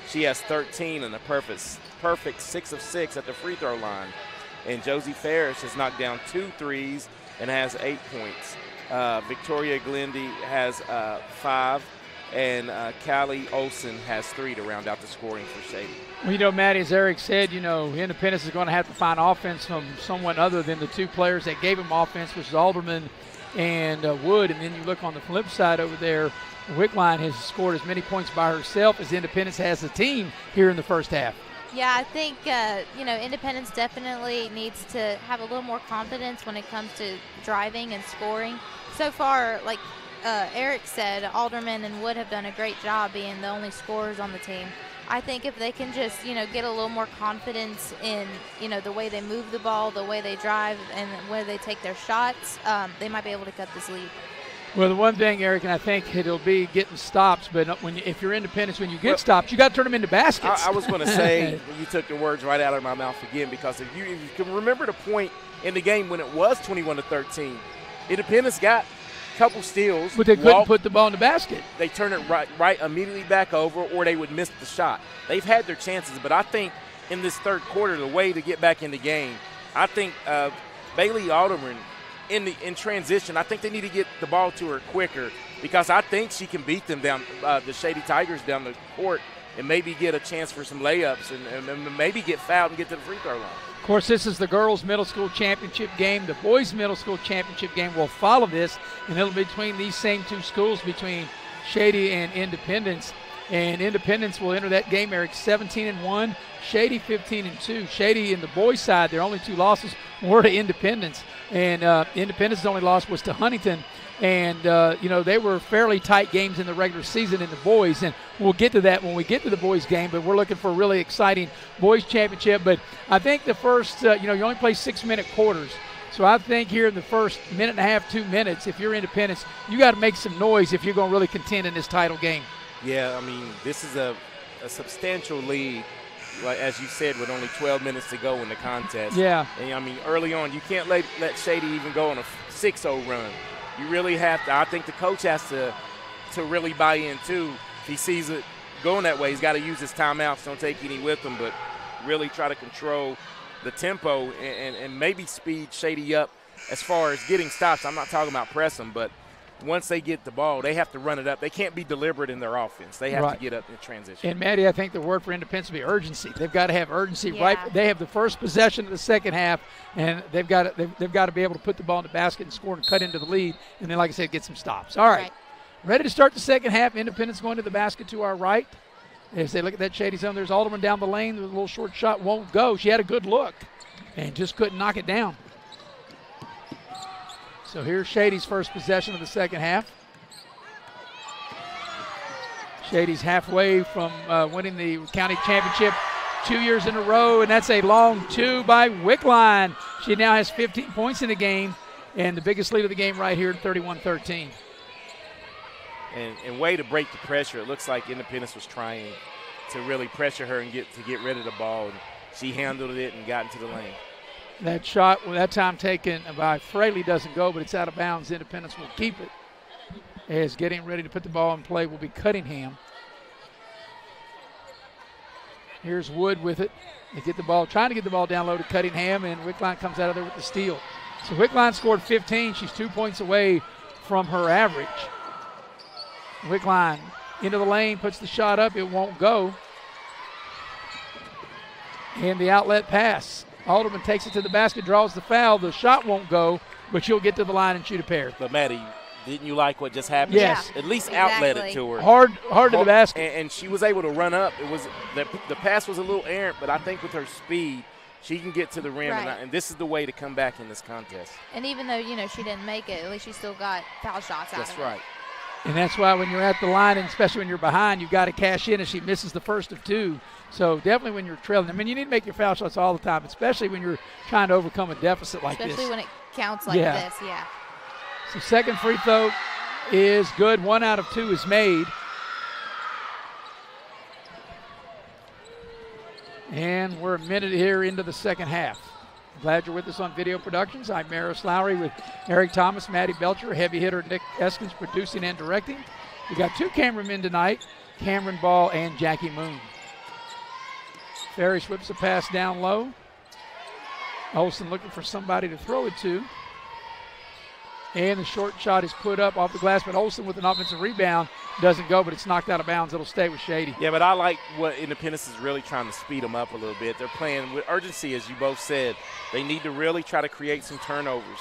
She has 13 and a perfect 6 of 6 at the free throw line. And Josie Ferris has knocked down 2 threes and has 8 points. Victoria Glendy has 5, and Callie Olsen has 3 to round out the scoring for Shady. Well, you know, Maddie, as Eric said, you know, Independence is going to have to find offense from someone other than the two players that gave him offense, which is Alderman and Wood. And then you look on the flip side over there, Wickline has scored as many points by herself as Independence has a team here in the first half. Yeah, I think, you know, Independence definitely needs to have a little more confidence when it comes to driving and scoring. So far, like Eric said, Alderman and Wood have done a great job being the only scorers on the team. I think if they can just, you know, get a little more confidence in, you know, the way they move the ball, the way they drive, and the way they take their shots, they might be able to cut this lead. Well, the one thing, Eric, and I think it'll be getting stops, but if you're Independence, when you get stops, you got to turn them into baskets. I was going to say, you took the words right out of my mouth again, because if you can remember the point in the game when it was 21-13, Independence got a couple steals. But they couldn't put the ball in the basket. They turn it right immediately back over, or they would miss the shot. They've had their chances, but I think in this third quarter, the way to get back in the game, I think Bailey Alderman, in transition, I think they need to get the ball to her quicker, because I think she can beat them down, the Shady Tigers down the court, and maybe get a chance for some layups and maybe get fouled and get to the free throw line. Of course, this is the girls' middle school championship game. The boys' middle school championship game will follow this, and it'll be between these same two schools, between Shady and Independence. And Independence will enter that game, Eric, 17-1, Shady 15-2. Shady in the boys' side, their only 2 losses were to Independence. And Independence's only loss was to Huntington. And, you know, they were fairly tight games in the regular season in the boys. And we'll get to that when we get to the boys' game. But we're looking for a really exciting boys' championship. But I think the first, you know, you only play 6-minute quarters. So I think here in the first minute and a half, 2 minutes, if you're Independence, you got to make some noise if you're going to really contend in this title game. Yeah, I mean, this is a substantial lead, like as you said, with only 12 minutes to go in the contest. Yeah. And, I mean, early on, you can't let Shady even go on a 6-0 run. You really have to – I think the coach has to really buy in, too. If he sees it going that way, he's got to use his timeouts. Don't take any with him, but really try to control the tempo and maybe speed Shady up as far as getting stops. I'm not talking about pressing, but once they get the ball, they have to run it up. They can't be deliberate in their offense. They have to get up in transition. And, Maddie, I think the word for Independence will be urgency. They've got to have urgency. Yeah. Right. They have the first possession of the second half, and they've got to be able to put the ball in the basket and score and cut into the lead, and then, like I said, get some stops. All right. Ready to start the second half. Independence going to the basket to our right. As they look at that Shady zone, there's Alderman down the lane. The little short shot won't go. She had a good look and just couldn't knock it down. So here's Shady's first possession of the second half. Shady's halfway from winning the county championship 2 years in a row, and that's a long 2 by Wickline. She now has 15 points in the game, and the biggest lead of the game right here at 31-13. And way to break the pressure. It looks like Independence was trying to really pressure her and get rid of the ball, and she handled it and got into the lane. That shot, that time taken by Fraley doesn't go, but it's out of bounds. Independence will keep it. As getting ready to put the ball in play will be Cunningham. Here's Wood with it. They get the ball, trying to get the ball down low to Cunningham, and Wickline comes out of there with the steal. So Wickline scored 15. She's 2 points away from her average. Wickline into the lane, puts the shot up. It won't go. And the outlet pass. Alderman takes it to the basket, draws the foul. The shot won't go, but she'll get to the line and shoot a pair. But, Maddie, didn't you like what just happened? Yes. At least outlet it to her. Hard to the basket. And she was able to run up. It was the pass was a little errant, but I think with her speed, she can get to the rim. Right. And this is the way to come back in this contest. And even though, she didn't make it, at least she still got foul shots out That's of it. right. And that's why when you're at the line, and especially when you're behind, you've got to cash in, and she misses the first of two. So definitely when you're trailing. I mean, you need to make your foul shots all the time, especially when you're trying to overcome a deficit like this. Especially when it counts like this, yeah. So second free throw is good. 1 out of 2 is made. And we're a minute here into the second half. Glad you're with us on Video Productions. I'm Maris Lowry with Eric Thomas, Maddie Belcher, heavy hitter Nick Eskins producing and directing. We got 2 cameramen tonight, Cameron Ball and Jackie Moon. Ferris whips a pass down low. Olsen looking for somebody to throw it to. And the short shot is put up off the glass, but Olsen with an offensive rebound doesn't go, but it's knocked out of bounds. It'll stay with Shady. Yeah, but I like what Independence is really trying to speed them up a little bit. They're playing with urgency, as you both said. They need to really try to create some turnovers.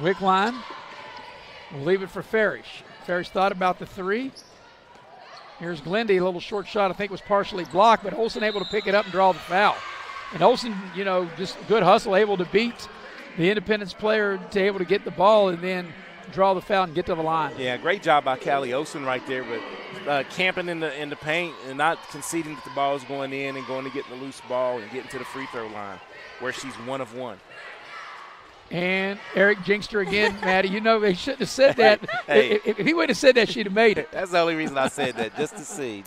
Wickline will leave it for Farish. Farish thought about the three. Here's Glendy, a little short shot, I think was partially blocked, but Olsen able to pick it up and draw the foul. And Olsen, just good hustle, able to beat the Independence player to able to get the ball and then draw the foul and get to the line. Yeah, great job by Callie Olsen right there, but camping in the paint and not conceding that the ball is going in and going to get the loose ball and getting to the free throw line where she's 1 of 1. And Eric jinxed her again, Maddie. They shouldn't have said that. Hey. If he would have said that, she'd have made it. That's the only reason I said that, just to see.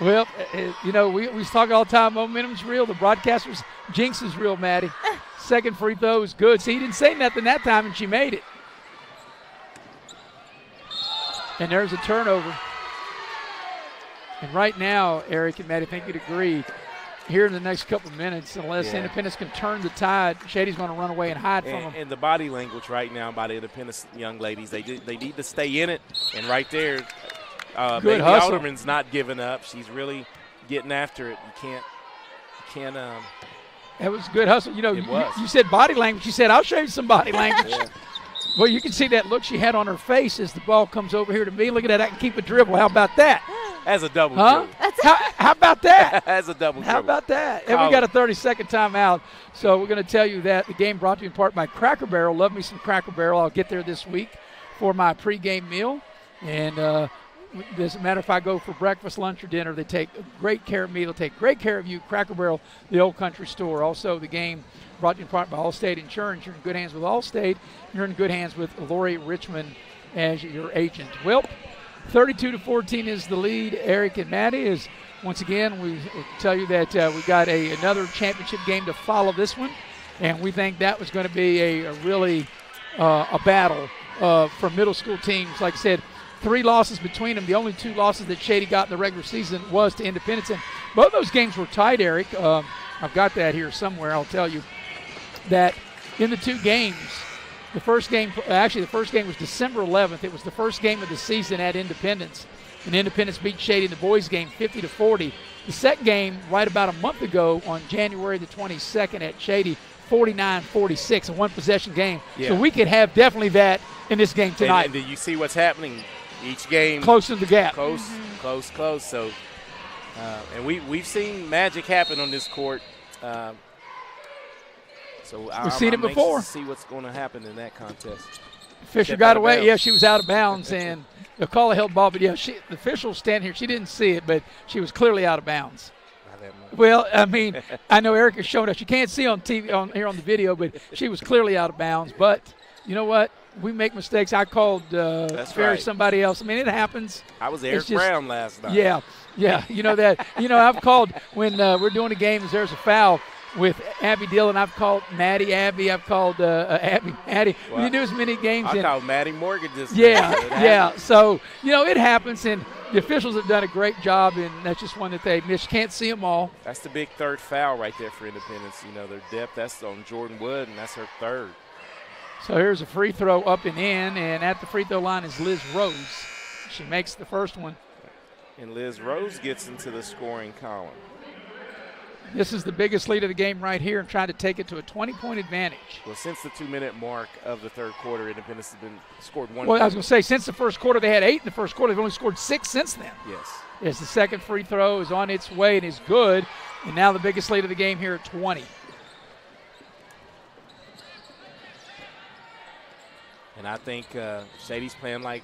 Well, we talk all the time, momentum's real. The broadcaster's jinx is real, Maddie. Second free throw is good. See, he didn't say nothing that time, and she made it. And there's a turnover. And right now, Eric and Maddie, I think you'd agree, here in the next couple of minutes, unless Independence can turn the tide, Shady's going to run away and hide from them. And the body language right now by the Independence young ladies, they need to stay in it. And right there, good Baby hustle. Alderman's not giving up. She's really getting after it. You can't. That was good hustle. It was. You said body language. You said, I'll show you some body language. Yeah. Well, you can see that look she had on her face as the ball comes over here to me. Look at that. I can keep a dribble. How about that? As a double dribble. How about that? As a double dribble. How about that? And we got a 30-second timeout. So we're going to tell you that the game brought to you in part by Cracker Barrel. Love me some Cracker Barrel. I'll get there this week for my pregame meal. And doesn't matter if I go for breakfast, lunch, or dinner. They take great care of me. They'll take great care of you. Cracker Barrel, the old country store. Also, the game brought to you in part by Allstate Insurance. You're in good hands with Allstate. You're in good hands with Lori Richmond as your agent. Well, 32-14 is the lead. Eric and Maddie is, once again, we tell you that we got another championship game to follow this one. And we think that was going to be a really a battle for middle school teams. Like I said, 3 losses between them. The only 2 losses that Shady got in the regular season was to Independence. And both those games were tied, Eric. I've got that here somewhere. I'll tell you that in the 2 games, the first game was December 11th. It was the first game of the season at Independence. And Independence beat Shady in the boys' game 50-40. The second game, right about a month ago on January the 22nd at Shady, 49-46, a one-possession game. Yeah. So we could have definitely that in this game tonight. And do you see what's happening? Each game close in the gap. Close. So, and we've seen magic happen on this court. So we've seen it before. To see what's going to happen in that contest. Fisher got away. Yeah, she was out of bounds, and the call held ball. But yeah, the official stand here. She didn't see it, but she was clearly out of bounds. Well, I mean, I know Eric is showing us. You can't see on TV here on the video, but she was clearly out of bounds. But you know what? We make mistakes. I called Ferry somebody else. I mean, it happens. I was Eric Brown last night. Yeah. You know that. I've called when we're doing a game. There's a foul. with Abby Dillon. I've called Maddie Abby. I've called Abby Maddie. Well, you do as many games. I called Maddie Morgan just Yeah. So, it happens, and the officials have done a great job, and that's just one that they missed. You can't see them all. That's the big third foul right there for Independence. Their depth, that's on Jordan Wood, and that's her third. So here's a free throw up and in, and at the free throw line is Liz Rose. She makes the first one. And Liz Rose gets into the scoring column. This is the biggest lead of the game right here and trying to take it to a 20-point advantage. Well, since the 2-minute mark of the third quarter, Independence has been scored one. Well, I was going to say, since the first quarter, they had 8 in the first quarter. They've only scored 6 since then. Yes. As the second free throw is on its way and is good, and now the biggest lead of the game here at 20. And I think Shady's playing like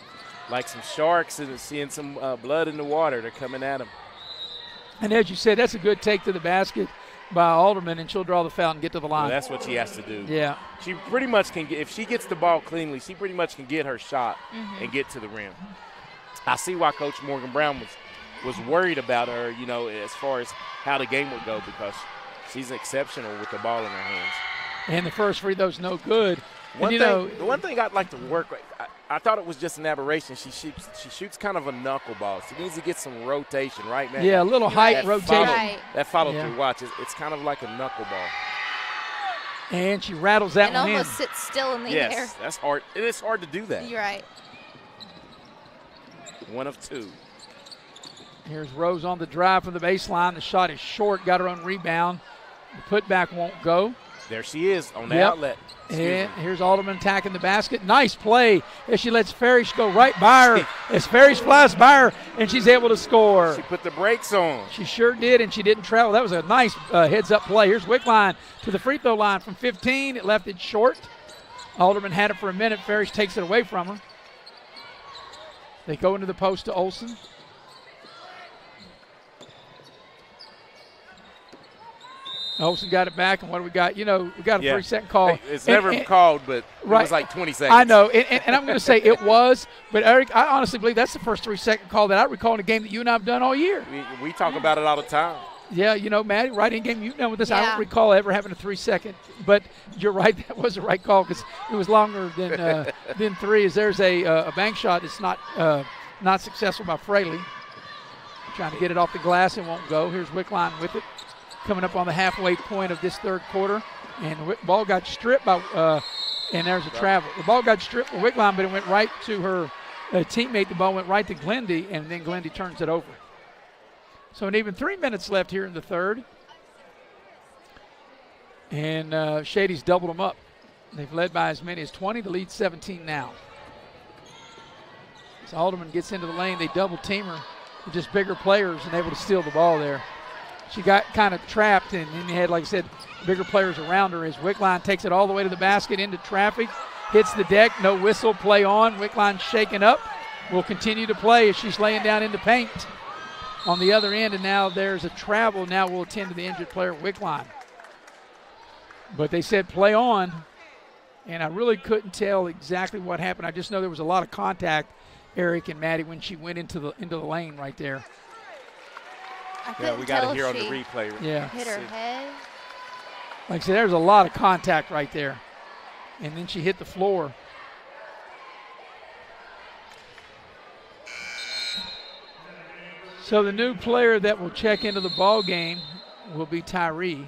some sharks and seeing some blood in the water. They're coming at him. And as you said, that's a good take to the basket by Alderman, and she'll draw the foul and get to the line. Well, that's what she has to do. Yeah. She pretty much can get, if she gets the ball cleanly, she pretty much can get her shot and get to the rim. I see why Coach Morgan Brown was worried about her, as far as how the game would go, because she's exceptional with the ball in her hands. And the first free throw's no good. The one thing I'd like to work with, I thought it was just an aberration. She shoots kind of a knuckleball. She needs to get some rotation, right, man? Yeah, a little height rotation. That follow-through watch, it's kind of like a knuckleball. And she rattles that one in. And almost sits still in the air. Yes, that's hard. It is hard to do that. You're right. One of two. Here's Rose on the drive from the baseline. The shot is short, got her own rebound. The putback won't go. There she is on the outlet. And here's Alderman attacking the basket. Nice play as she lets Farish go right by her. As Farish flies by her, and she's able to score. She put the brakes on. She sure did, and she didn't travel. That was a nice heads-up play. Here's Wickline to the free throw line from 15. It left it short. Alderman had it for a minute. Farish takes it away from her. They go into the post to Olsen. Olsen got it back, and what do we got? We got a 3-second call. Hey, it's never called, but it was like 20 seconds. I know, and I'm going to say it was, but Eric, I honestly believe that's the first 3-second call that I recall in a game that you and I have done all year. We talk about it all the time. Yeah, Maddie, right in game you've done with this. Yeah. I don't recall ever having a 3-second, but you're right, that was the right call because it was longer than 3. As there's a bank shot that's not successful by Fraley. Trying to get it off the glass, it won't go. Here's Wickline with it. Coming up on the halfway point of this third quarter. And the ball got stripped by and there's a travel. The ball got stripped for Wickline, but it went right to her teammate. The ball went right to Glendy, and then Glendy turns it over. So an even 3 minutes left here in the third. And Shady's doubled them up. They've led by as many as 20. The lead's 17 now. So Alderman gets into the lane. They double team her with just bigger players and able to steal the ball there. She got kind of trapped, and then you had, like I said, bigger players around her as Wickline takes it all the way to the basket into traffic, hits the deck, no whistle, play on. Wickline shaken up, will continue to play as she's laying down in the paint on the other end, and now there's a travel. Now we'll attend to the injured player, Wickline. But they said play on, and I really couldn't tell exactly what happened. I just know there was a lot of contact, Eric and Maddie, when she went into the lane right there. Yeah, we got it here on the replay. Yeah. Hit her head. Like I said, there's a lot of contact right there. And then she hit the floor. So the new player that will check into the ball game will be Tyree.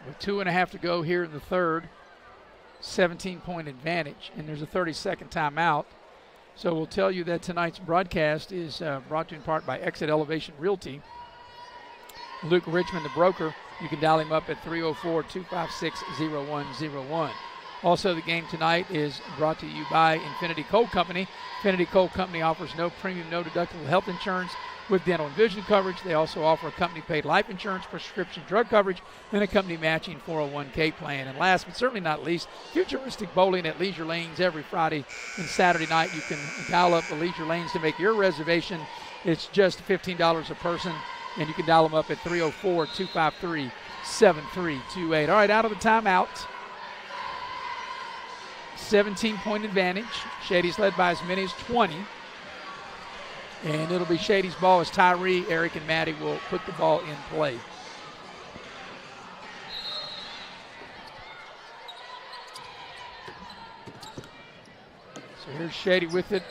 With 2.5 to go here in the third. 17-point advantage. And there's a 30-second timeout. So we'll tell you that tonight's broadcast is brought to you in part by Exit Elevation Realty. Luke Richmond, the broker. You can dial him up at 304-256-0101. Also, the game tonight is brought to you by Infinity Coal Company. Infinity Coal Company offers no premium, no deductible health insurance with dental and vision coverage. They also offer a company-paid life insurance, prescription drug coverage, and a company-matching 401k plan. And last but certainly not least, futuristic bowling at Leisure Lanes every Friday and Saturday night. You can dial up the Leisure Lanes to make your reservation. It's just $15 a person, and you can dial them up at 304-253-7328. All right, out of the timeout. 17-point advantage. Shady's led by as many as 20. And it'll be Shady's ball as Tyree, Eric, and Maddie will put the ball in play. So here's Shady with it.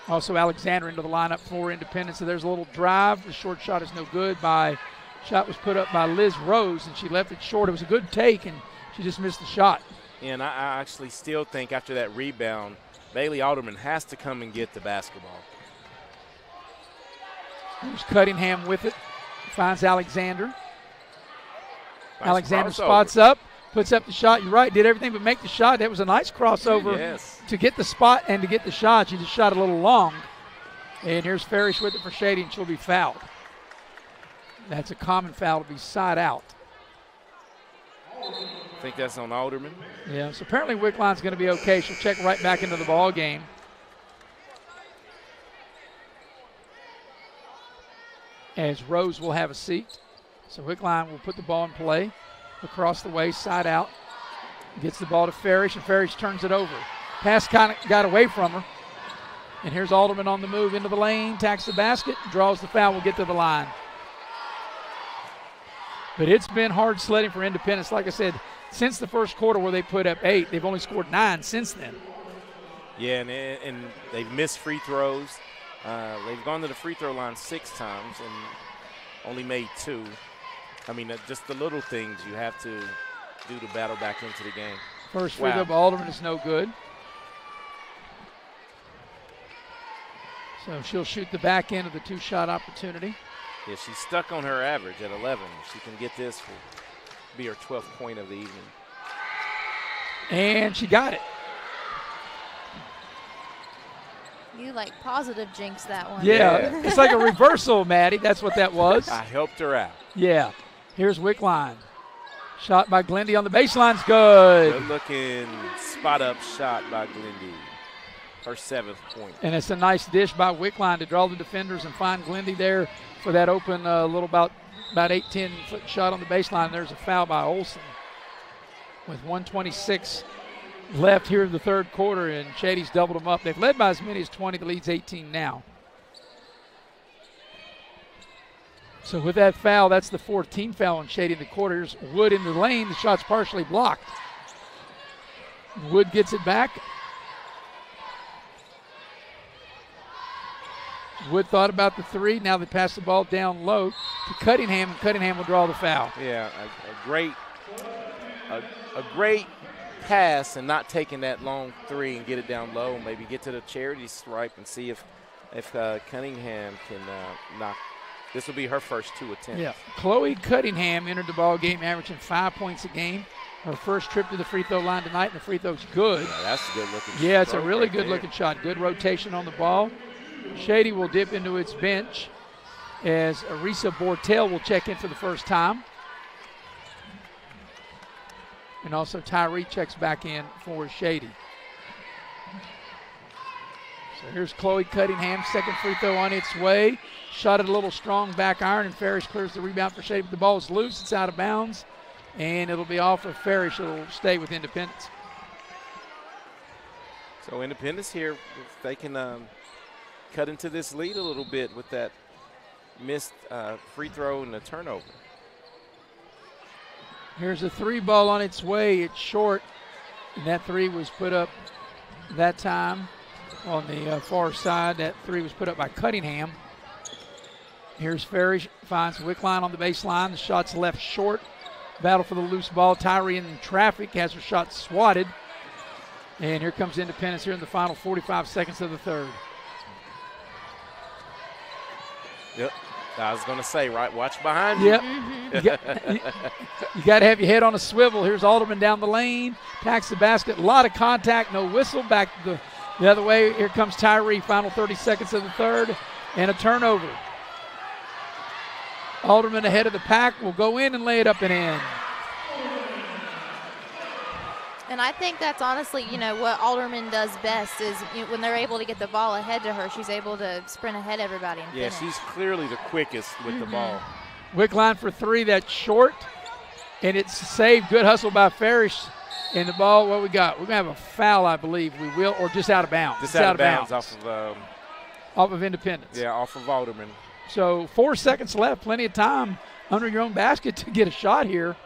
Also Alexander into the lineup for Independence. So there's a little drive. The short shot is no good. Shot was put up by Liz Rose, and she left it short. It was a good take, and she just missed the shot. And I actually still think after that rebound, Bailey Alderman has to come and get the basketball. Here's Cunningham with it. Finds Alexander. Nice Alexander crossover. spots up, puts up the shot. You're right, did everything but make the shot. That was a nice crossover Yes. to get the spot and to get the shot. She just shot a little long. And here's Farish with it for Shady, and she'll be fouled. That's a common foul to be side out. I think that's on Alderman. Yeah, so apparently Wickline's going to be okay. She'll check right back into the ball game. As Rose will have a seat. So Wickline will put the ball in play. Across the way, side out. Gets the ball to Farish, and Farish turns it over. Pass kind of got away from her. And here's Alderman on the move into the lane, tacks the basket, draws the foul, will get to the line. But it's been hard sledding for Independence. Like I said, since the first quarter where they put up 8, they've only scored 9 since then. Yeah, and they've missed free throws. They've gone to the free throw line 6 times and only made 2. I mean, just the little things you have to do to battle back into the game. First free throw by Alderman is no good. So she'll shoot the back end of the 2-shot opportunity. Yeah, she's stuck on her average at 11. She can get this, will be her 12th point of the evening. And she got it. You positive jinx that one. Yeah, it's like a reversal, Maddie. That's what that was. I helped her out. Yeah. Here's Wickline. Shot by Glendy on the baseline's good. Good looking spot-up shot by Glendy. Her 7th point. And it's a nice dish by Wickline to draw the defenders and find Glendy there for that open little about 8-10 foot shot on the baseline. There's a foul by Olsen with 1:26 left here in the third quarter, and Shady's doubled them up. They've led by as many as 20. The lead's 18 now. So with that foul, that's the 14th foul on Shady in the quarter. Here's Wood in the lane. The shot's partially blocked. Wood gets it back. Wood thought about the 3. Now they pass the ball down low to Cunningham, and Cunningham will draw the foul. Yeah, a great pass and not taking that long 3 and get it down low. Maybe get to the charity stripe and see if Cunningham can knock. This will be her first 2 attempts. Yeah, Chloe Cunningham entered the ball game averaging 5 points a game. Her first trip to the free throw line tonight, and the free throw's good. Yeah, that's a good looking shot. Yeah, it's a really good looking shot. Good rotation on the ball. Shady will dip into its bench as Arisa Bortel will check in for the first time. And also Tyree checks back in for Shady. So here's Chloe Cunningham, second free throw on its way. Shot it a little strong back iron, and Farish clears the rebound for Shady. But the ball is loose, it's out of bounds, and it'll be off of Farish. It'll stay with Independence. So Independence here, if they can cut into this lead a little bit with that missed free throw and the turnover. Here's a 3 ball on its way. It's short, and that 3 was put up that time on the far side. That 3 was put up by Cunningham. Here's Farish, finds Wickline on the baseline. The shot's left short. Battle for the loose ball. Tyree in traffic, has her shot swatted. And here comes Independence here in the final 45 seconds of the third. Yep. I was going to say, right, watch behind you. Yep. You got to have your head on a swivel. Here's Alderman down the lane, packs the basket. A lot of contact, no whistle. Back the other way. Here comes Tyree, final 30 seconds of the third, and a turnover. Alderman ahead of the pack will go in and lay it up and in. And I think that's honestly, what Alderman does best is when they're able to get the ball ahead to her, she's able to sprint ahead everybody and yeah, finish. she's clearly the quickest with the ball. Wickline for 3, that's short, and it's saved. Good hustle by Farish. And the ball, what we got? We're going to have a foul, I believe. We will, or just out of bounds. Just out of bounds off of off of Independence. Yeah, off of Alderman. So 4 seconds left, plenty of time under your own basket to get a shot here.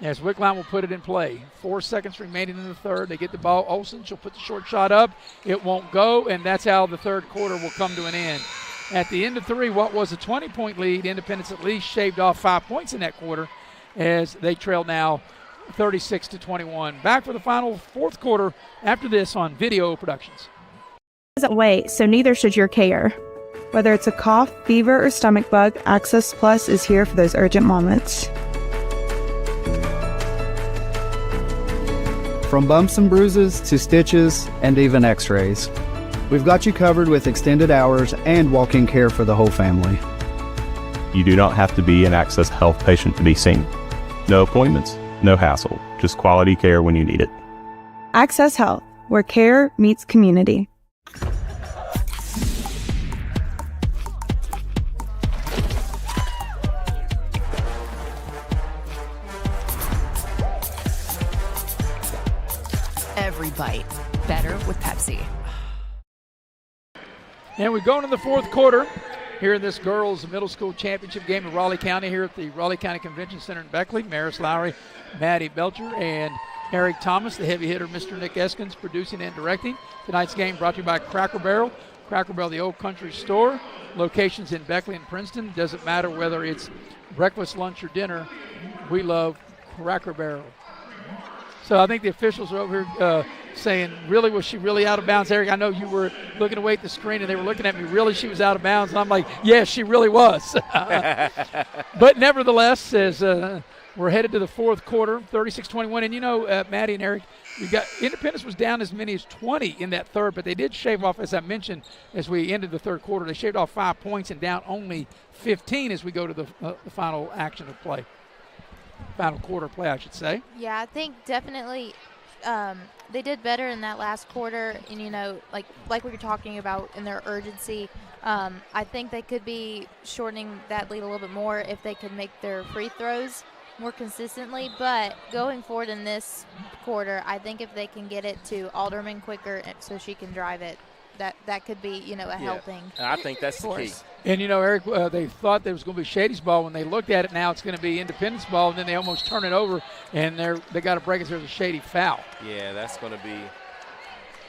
As Wickline will put it in play. 4 seconds remaining in the third. They get the ball. Olsen, she'll put the short shot up. It won't go, and that's how the third quarter will come to an end. At the end of three, what was a 20-point lead, Independence at least shaved off 5 points in that quarter as they trail now 36-21. Back for the final fourth quarter after this on Video Productions. Doesn't wait, so neither should your care. Whether it's a cough, fever, or stomach bug, Access Plus is here for those urgent moments. From bumps and bruises to stitches and even x-rays, we've got you covered with extended hours and walk-in care for the whole family. You do not have to be an Access Health patient to be seen. No appointments, no hassle, just quality care when you need it. Access Health, where care meets community. Every bite better with Pepsi. And we go into the fourth quarter here in this girls' middle school championship game in Raleigh County here at the Raleigh County Convention Center in Beckley. Maris Lowry, Maddie Belcher, and Eric Thomas, the heavy hitter, Mr. Nick Eskins, producing and directing. Tonight's game brought to you by Cracker Barrel. Cracker Barrel, the old country store. Locations in Beckley and Princeton. Doesn't matter whether it's breakfast, lunch, or dinner. We love Cracker Barrel. So I think the officials are over here saying, really, was she really out of bounds? Eric, I know you were looking away at the screen and they were looking at me, really, she was out of bounds? And I'm like, yes, she really was. But nevertheless, as we're headed to the fourth quarter, 36-21. And, you know, Maddie and Eric, we got Independence was down as many as 20 in that third, but they did shave off, as I mentioned, as we ended the third quarter. They shaved off 5 points and down only 15 as we go to the final action of play. Final quarter play, I should say. Yeah, I think definitely they did better in that last quarter. And, you know, like we were talking about in their urgency, I think they could be shortening that lead a little bit more if they could make their free throws more consistently. But going forward in this quarter, I think if they can get it to Alderman quicker so she can drive it, that could be, you know, a helping. And I think that's the key. And, you know, Eric, they thought there was going to be Shady's ball. When they looked at it now, it's going to be Independence ball, and then they almost turn it over, and they got to break it. There's a Shady foul. Yeah, that's going to be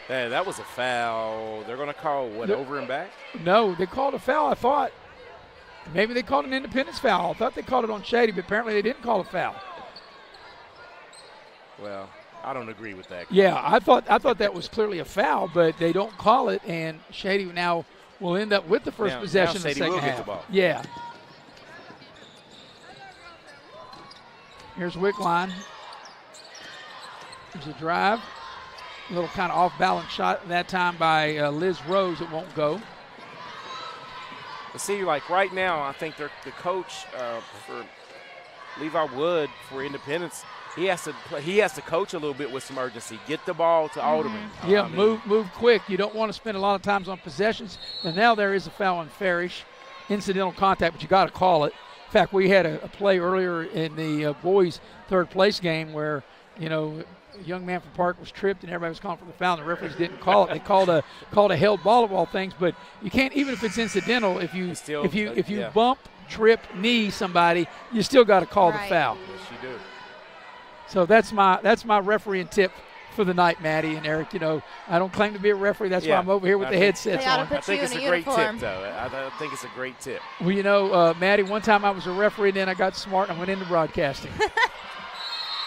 that was a foul. They're going to call, what, over and back? No, they called a foul, I thought. Maybe they called an Independence foul. I thought they called it on Shady, but apparently they didn't call a foul. Well, I don't agree with that. Yeah, I thought that was clearly a foul, but they don't call it, and Shady now will end up with the first possession in the second half. Get the ball. Yeah. Here's Wickline. There's a drive. A little kind of off-balance shot that time by Liz Rose. It won't go. But see, like right now, I think the coach for Levi Wood for Independence, he has to coach a little bit with some urgency. Get the ball to Alderman. Yeah, move quick. You don't want to spend a lot of times on possessions. And now there is a foul on Farish, incidental contact, but you got to call it. In fact, we had a play earlier in the boys' third place game where, you know, a young man from Park was tripped and everybody was calling for the foul, and the referees didn't call it. They called a held ball of all things, but you can't, even if it's incidental, if you bump, trip, knee somebody, you still got to call the foul. Yes, you do. So that's my refereeing tip for the night, Maddie and Eric. You know, I don't claim to be a referee. That's why I'm over here with the headsets on. I think it's a great tip, though. I think it's a great tip. Well, you know, Maddie, one time I was a referee, and then I got smart and I went into broadcasting.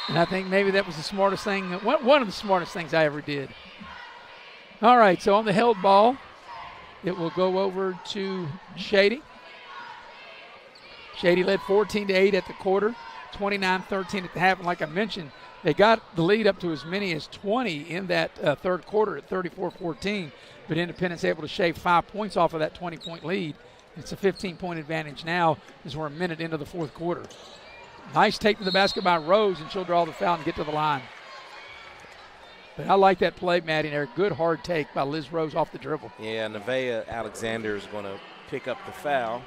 And I think maybe that was the smartest thing, one of the smartest things I ever did. All right, so on the held ball, it will go over to Shady. Shady led 14-8 at the quarter, 29-13 at the half. And like I mentioned, they got the lead up to as many as 20 in that third quarter at 34-14. But Independence able to shave 5 points off of that 20-point lead. It's a 15-point advantage now as we're a minute into the fourth quarter. Nice take to the basket by Rose, and she'll draw the foul and get to the line. But I like that play, Maddie and Eric. Good hard take by Liz Rose off the dribble. Yeah, Nevaeh Alexander is going to pick up the foul.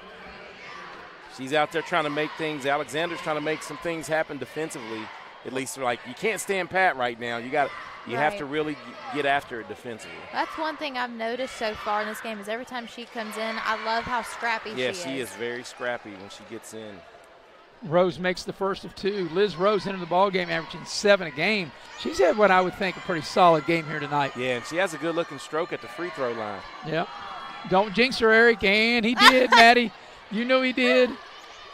She's out there trying to make things. Alexander's trying to make some things happen defensively. At least, like, you can't stand pat right now. You got You have to really get after it defensively. That's one thing I've noticed so far in this game is every time she comes in, I love how scrappy she is. Yeah, she is very scrappy when she gets in. Rose makes the first of 2. Liz Rose into the ball game averaging 7 a game. She's had what I would think a pretty solid game here tonight. Yeah, and she has a good-looking stroke at the free throw line. Yep. Don't jinx her, Eric. And he did, Maddie. You know he did.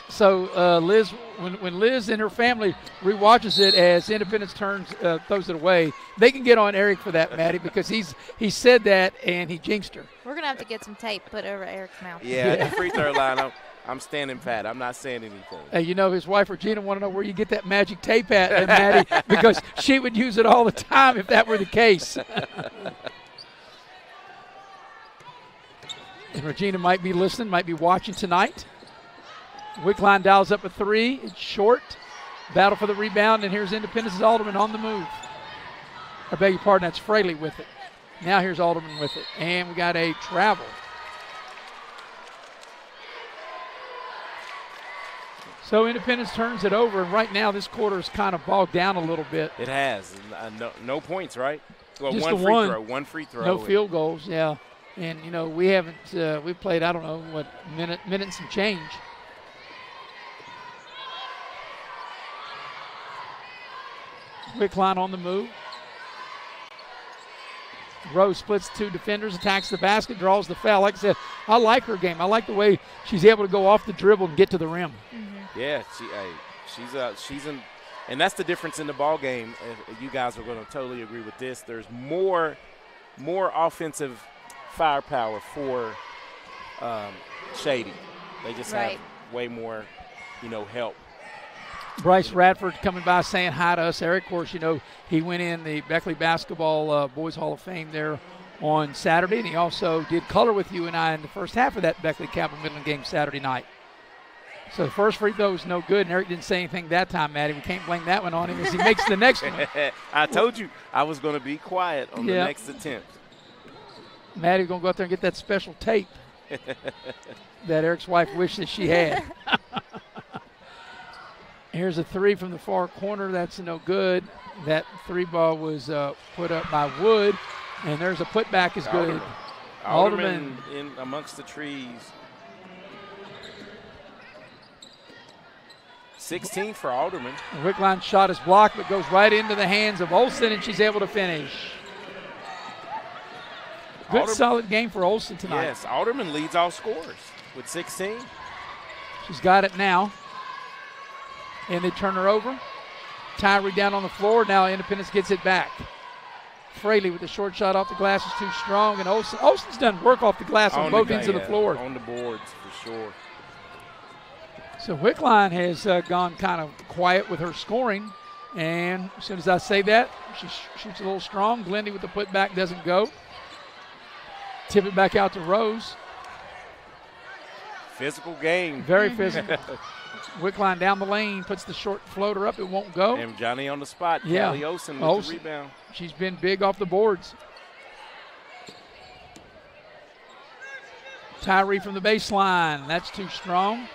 So Liz, when Liz and her family rewatches it as Independence throws it away, they can get on Eric for that, Maddie, because he said that and he jinxed her. We're going to have to get some tape put over Eric's mouth. Yeah, at the free throw line, I'm standing pat. I'm not saying anything. Hey, you know, his wife Regina want to know where you get that magic tape at, Maddie, because she would use it all the time if that were the case. And Regina might be listening, might be watching tonight. Wickline dials up a 3. It's short. Battle for the rebound, and here's Independence's Alderman on the move. I beg your pardon, that's Fraley with it. Now here's Alderman with it. And we got a travel. So Independence turns it over, and right now this quarter is kind of bogged down a little bit. It has. No points, right? Well, Just one free throw. No field goals, yeah. And, you know, we haven't we've played, I don't know, what, minute and some change. Wickline on the move. Rose splits 2 defenders, attacks the basket, draws the foul. Like I said, I like her game. I like the way she's able to go off the dribble and get to the rim. Mm-hmm. Yeah, she's in, and that's the difference in the ball game. You guys are going to totally agree with this. There's more offensive firepower for Shady. They just have way more, help. Bryce Radford coming by saying hi to us. Eric, of course, he went in the Beckley Basketball Boys Hall of Fame there on Saturday, and he also did color with you and I in the first half of that Beckley Capital Midland game Saturday night. So the first free throw was no good, and Eric didn't say anything that time, Maddie. We can't blame that one on him as he makes the next one. I told you I was going to be quiet on the next attempt. Maddie's going to go out there and get that special tape that Eric's wife wishes she had. Here's a 3 from the far corner. That's no good. That 3 ball was put up by Wood, and there's a putback is good. Alderman in amongst the trees. 16 for Alderman. The Wickline shot is blocked, but goes right into the hands of Olsen, and she's able to finish. Good, solid game for Olsen tonight. Yes, Alderman leads all scorers with 16. She's got it now. And they turn her over. Tyree down on the floor. Now Independence gets it back. Fraley with the short shot off the glass is too strong. And Olsen's done work off the glass on both ends of the floor. On the boards for sure. So Wickline has gone kind of quiet with her scoring. And as soon as I say that, she shoots a little strong. Glendy with the putback doesn't go. Tip it back out to Rose. Physical game. Very physical. Wickline down the lane, puts the short floater up. It won't go. And Johnny on the spot. Yeah. Callie Olsen with the rebound. She's been big off the boards. Tyree from the baseline. That's too strong.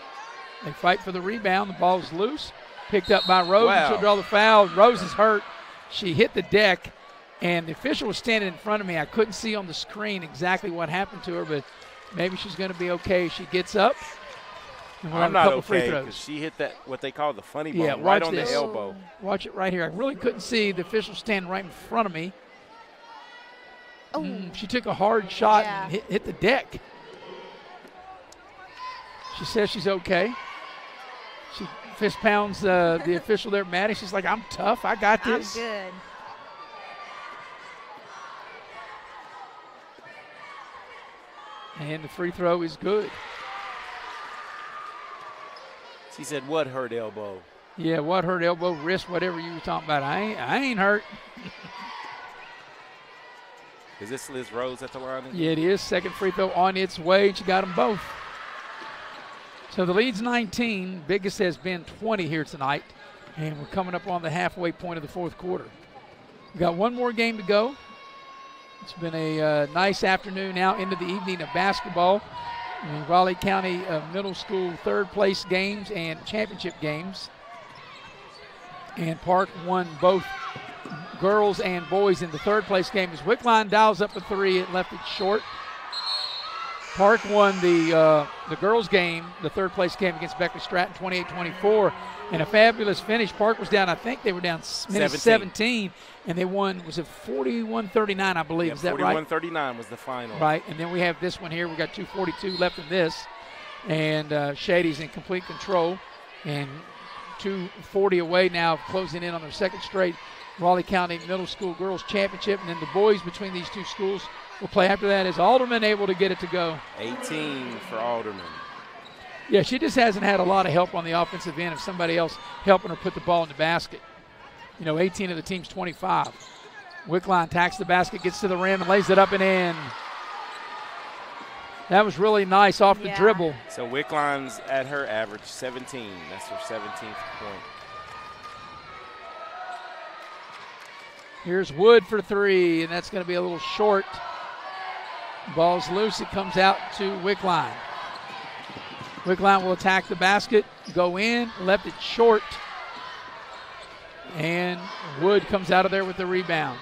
They fight for the rebound. The ball's loose. Picked up by Rose. Wow. She'll draw the foul. Rose is hurt. She hit the deck, and the official was standing in front of me. I couldn't see on the screen exactly what happened to her, but maybe she's going to be okay. She gets up. I'm not okay because she hit that, what they call the funny bone, right on the elbow. Watch it right here. I really couldn't see the official standing right in front of me. She took a hard shot and hit the deck. She says she's okay. She fist pounds the official there, Maddie. She's like, I'm tough. I got this. I'm good. And the free throw is good. She said, what hurt elbow? Yeah, what hurt elbow, wrist, whatever you were talking about. I ain't hurt. Is this Liz Rose at the line? Yeah, it is. Second free throw on its way. She got them both. So the lead's 19. Biggest has been 20 here tonight. And we're coming up on the halfway point of the fourth quarter. We've got one more game to go. It's been a nice afternoon now into the evening of basketball. The Raleigh County Middle School third place games and championship games. And Park won both girls and boys in the third place game as Wickline dials up a three and left it short. Park won the girls game, the third place game against Beckley Stratton 28-24. And a fabulous finish. Park was down, I think they were down 17, and they won, was it 41-39, I believe. Yeah, is that right? 41-39 was the final. Right, and then we have this one here. We got 2:42 left in this. And Shady's in complete control. And 2:40 away now, closing in on their second straight Raleigh County Middle School Girls Championship. And then the boys between these two schools will play after that. Is Alderman able to get it to go? 18 for Alderman. Yeah, she just hasn't had a lot of help on the offensive end of somebody else helping her put the ball in the basket. 18 of the team's 25. Wickline attacks the basket, gets to the rim, and lays it up and in. That was really nice off the dribble. So Wickline's at her average 17. That's her 17th point. Here's Wood for three, and that's going to be a little short. Ball's loose. It comes out to Wickline. Wickline will attack the basket, go in, left it short. And Wood comes out of there with the rebound.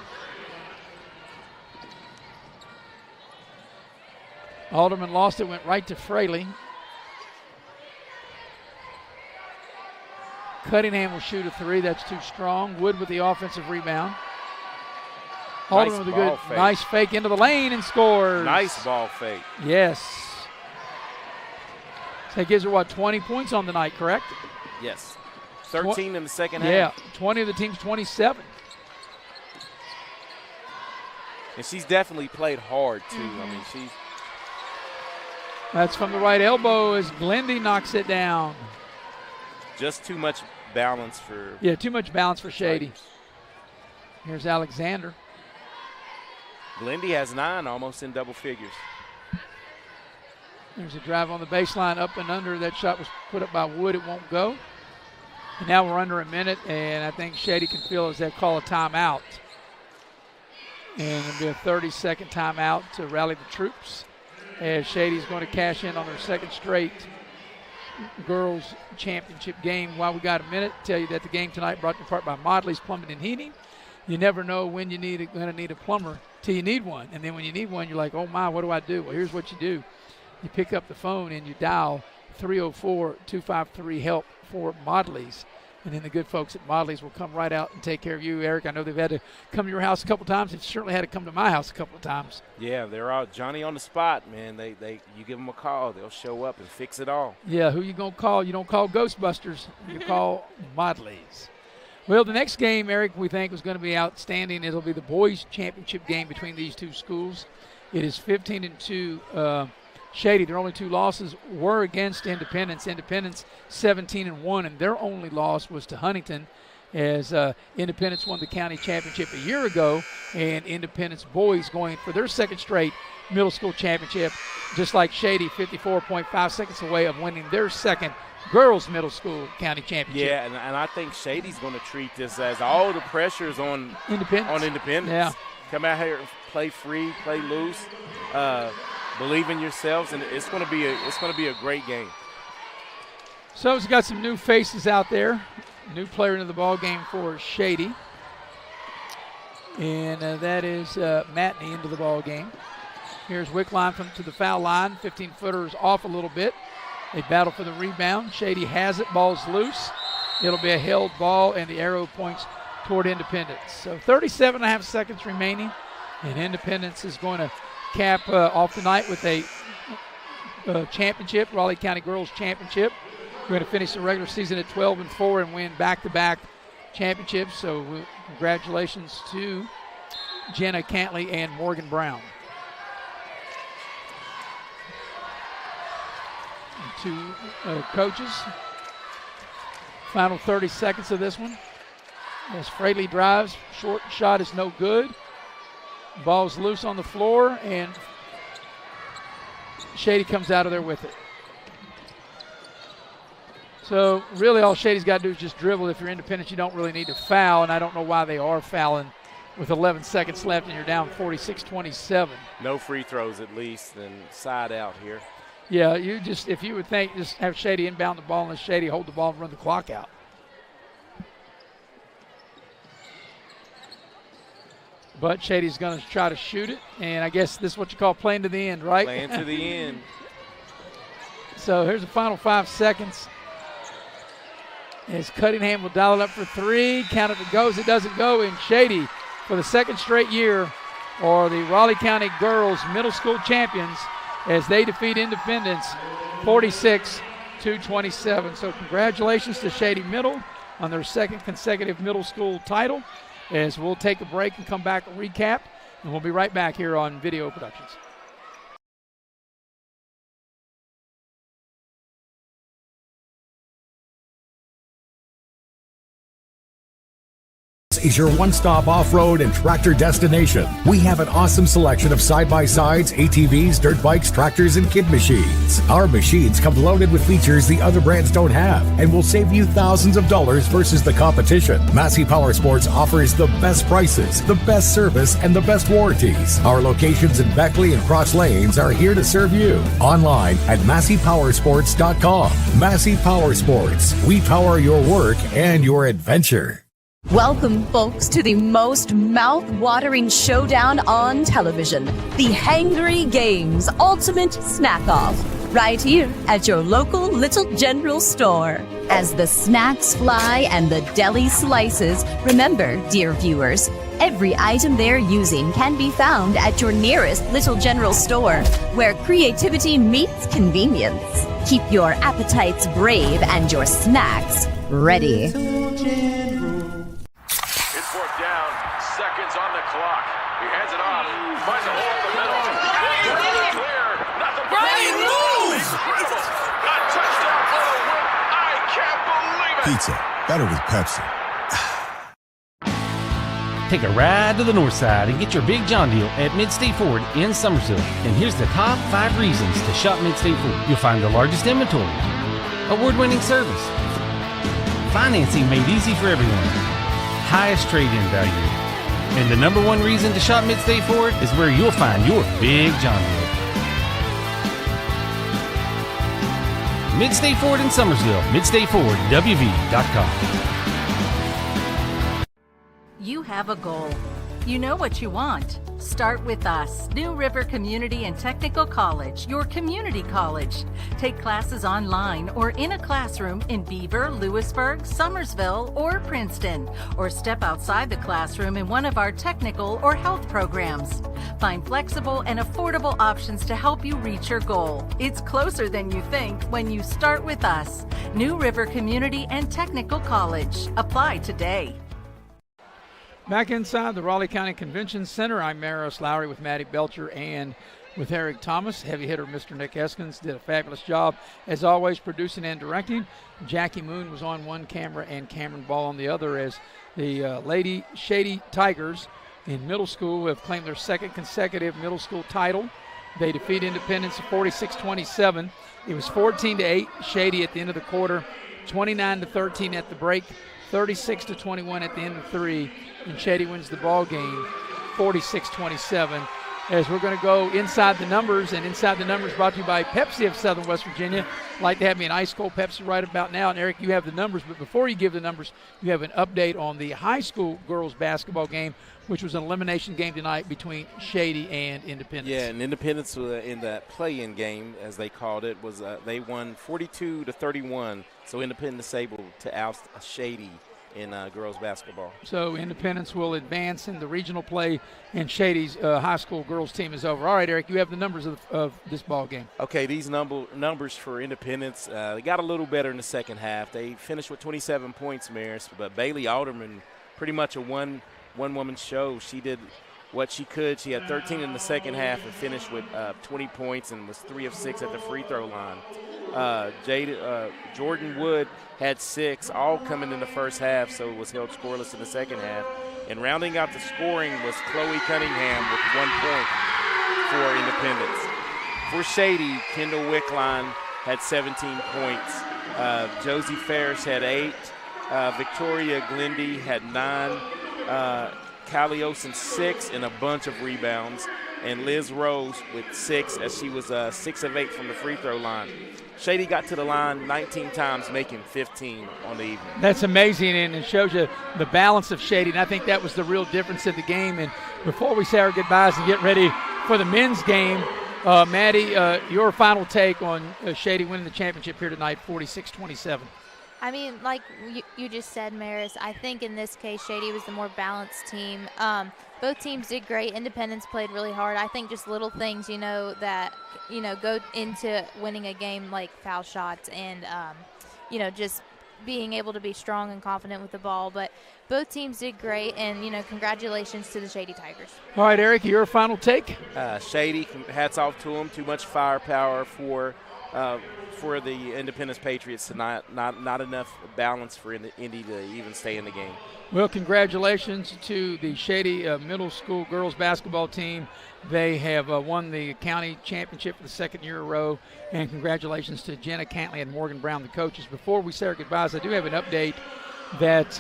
Alderman lost it, went right to Fraley. Cunningham will shoot a three. That's too strong. Wood with the offensive rebound. Alderman with a good, nice fake into the lane and scores. Nice ball fake. Yes. So that gives her, 20 points on the night, correct? Yes. 13 in the second half. Yeah, 20 of the team's 27. And she's definitely played hard, too. I mean, she's. That's from the right elbow as Glendy knocks it down. Just too much balance for. Yeah, too much balance for Shady. Here's Alexander. Glendy has 9, almost in double figures. There's a drive on the baseline, up and under. That shot was put up by Wood. It won't go. And now we're under a minute, and I think Shady can feel as they call a timeout. And it'll be a 30-second timeout to rally the troops, as Shady's going to cash in on their second straight girls championship game. While we got a minute, tell you that the game tonight brought to you in part by Modley's Plumbing and Heating. You never know when you're going to need a plumber till you need one. And then when you need one, you're like, oh, my, what do I do? Well, here's what you do. You pick up the phone and you dial 304-253-HELP for Modley's. And then the good folks at Modley's will come right out and take care of you. Eric, I know they've had to come to your house a couple times. They've certainly had to come to my house a couple of times. Yeah, they're out. Johnny on the spot, man. You give them a call, they'll show up and fix it all. Yeah, who you going to call? You don't call Ghostbusters. You call Modley's. Well, the next game, Eric, we think was going to be outstanding. It'll be the boys' championship game between these two schools. It is 15-2. Shady, their only two losses were against Independence. Independence 17-1, and their only loss was to Huntington, as Independence won the county championship a year ago, and Independence boys going for their second straight middle school championship, just like Shady, 54.5 seconds away of winning their second girls middle school county championship. Yeah, and I think Shady's going to treat this as all the pressures on Independence. Yeah. Come out here and play free, play loose. Believe in yourselves, and it's going to be a great game. So it's got some new faces out there. New player into the ball game for Shady, and that is Matney into the ball game. Here's Wickline to the foul line. 15-footers off a little bit. They battle for the rebound. Shady has it. Ball's loose. It'll be a held ball, and the arrow points toward Independence. So 37.5 seconds remaining, and Independence is going to cap off the night with a championship, Raleigh County Girls Championship. We're going to finish the regular season at 12-4 and win back-to-back championships. So congratulations to Jenna Cantley and Morgan Brown. Two coaches. Final 30 seconds of this one. As Fraley drives, short shot is no good. Ball's loose on the floor, and Shady comes out of there with it. So really all Shady's got to do is just dribble. If you're Independent, you don't really need to foul, and I don't know why they are fouling with 11 seconds left and you're down 46-27. No free throws at least, and side out here. Yeah, if you would think, just have Shady inbound the ball and let Shady hold the ball and run the clock out. But Shady's going to try to shoot it, and I guess this is what you call playing to the end, right? Playing to the end. So here's the final 5 seconds. As Cunningham will dial it up for 3. Count if it goes, it doesn't go. And Shady, for the second straight year, are the Raleigh County girls middle school champions as they defeat Independence 46-27. So congratulations to Shady Middle on their second consecutive middle school title. As we'll take a break and come back and recap, and we'll be right back here on Video Productions. Is your one-stop off-road and tractor destination. We have an awesome selection of side-by-sides, ATVs, dirt bikes, tractors, and kid machines. Our machines come loaded with features the other brands don't have and will save you thousands of dollars versus the competition. Massey Power Sports offers the best prices, the best service, and the best warranties. Our locations in Beckley and Cross Lanes are here to serve you. Online at MasseyPowersports.com. Massey Power Sports. We power your work and your adventure. Welcome, folks, to the most mouth-watering showdown on television, the Hangry Games Ultimate Snack-Off, right here at your local Little General store. As the snacks fly and the deli slices, remember, dear viewers, every item they're using can be found at your nearest Little General store, where creativity meets convenience. Keep your appetites brave and your snacks ready. Seconds on the clock. He hands it off. Finds a hole in the middle. Clear. Nothing but moves. A touchdown for the win. I can't believe it. Pizza. Better with Pepsi. Take a ride to the north side and get your Big John deal at Mid-State Ford in Summersville. And here's the top 5 reasons to shop Mid-State Ford. You'll find the largest inventory, award-winning service, financing made easy for everyone, highest trade-in value. And the number 1 reason to shop Mid-State Ford is where you'll find your Big John deal. Mid-State Ford in Summersville. MidStateFordWV.com. You have a goal. You know what you want. Start with us, New River Community and Technical College, your community college. Take classes online or in a classroom in Beaver, Lewisburg, Summersville, or Princeton, or step outside the classroom in one of our technical or health programs. Find flexible and affordable options to help you reach your goal. It's closer than you think when you start with us, New River Community and Technical College. Apply today. Back inside the Raleigh County Convention Center, I'm Maris Lowry with Maddie Belcher and with Eric Thomas. Heavy hitter Mr. Nick Eskins did a fabulous job, as always, producing and directing. Jackie Moon was on one camera and Cameron Ball on the other, as the Lady Shady Tigers in middle school have claimed their second consecutive middle school title. They defeat Independence 46-27. It was 14-8 Shady at the end of the quarter, 29-13 at the break, 36-21 at the end of 3, and Shady wins the ball game 46-27. As we're going to go inside the numbers, and inside the numbers brought to you by Pepsi of Southern West Virginia. Like to have me an ice cold Pepsi right about now. And Eric, you have the numbers, but before you give the numbers, you have an update on the high school girls basketball game, which was an elimination game tonight between Shady and Independence. Yeah, and Independence in that play-in game, as they called it, was they won 42-31. So Independence able to oust Shady in girls basketball. So Independence will advance in the regional play, and Shady's high school girls team is over. All right, Eric, you have the numbers of this ball game. Okay, these numbers for Independence, they got a little better in the second half. They finished with 27 points, Maris, but Bailey Alderman, pretty much a one-woman show. She did what she could. She had 13 in the second half and finished with 20 points and was 3 of 6 at the free throw line. Jordan Wood had 6, all coming in the first half, so it was held scoreless in the second half. And rounding out the scoring was Chloe Cunningham with 1 point for Independence. For Shady, Kendall Wickline had 17 points. Josie Ferris had 8. Victoria Glendy had 9. Callie Olsen 6 and a bunch of rebounds. and Liz Rose with 6, as she was 6 of 8 from the free throw line. Shady got to the line 19 times, making 15 on the evening. That's amazing, and it shows you the balance of Shady, and I think that was the real difference in the game. And before we say our goodbyes and get ready for the men's game, Maddie, your final take on Shady winning the championship here tonight, 46-27. I mean, like you just said, Maris, I think in this case Shady was the more balanced team. Both teams did great. Independence played really hard. I think just little things, that, go into winning a game like foul shots and, just being able to be strong and confident with the ball. But both teams did great, and, congratulations to the Shady Tigers. All right, Eric, your final take? Shady, hats off to them. Too much firepower for the Independence Patriots tonight. Not enough balance for Indy to even stay in the game. Well, congratulations to the Shady Middle School girls basketball team. They have won the county championship for the second year in a row. And congratulations to Jenna Cantley and Morgan Brown, the coaches. Before we say our goodbyes, I do have an update that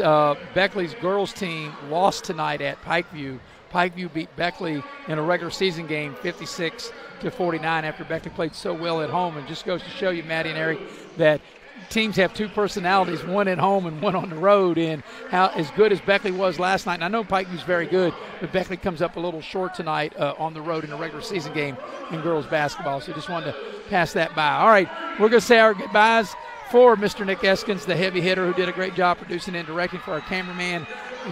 Beckley's girls team lost tonight at Pikeview. Pikeview beat Beckley in a regular season game 56-49 after Beckley played so well at home. And just goes to show you, Maddie and Eric, that teams have two personalities, one at home and one on the road. And how as good as Beckley was last night, and I know Pikeview's very good, but Beckley comes up a little short tonight on the road in a regular season game in girls basketball. So just wanted to pass that by. All right, we're going to say our goodbyes for Mr. Nick Eskins, the heavy hitter who did a great job producing and directing, for our cameraman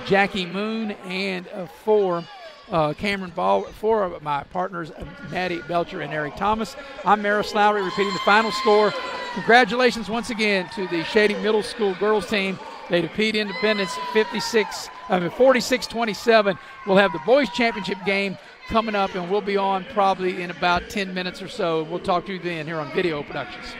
Jackie Moon, and for Cameron Ball, for my partners Maddie Belcher and Eric Thomas. I'm Maris Lowry, repeating the final score. Congratulations once again to the Shady Middle School girls team. They defeat Independence 46-27. We'll have the boys championship game coming up, and we'll be on probably in about 10 minutes or so. We'll talk to you then here on Video Productions.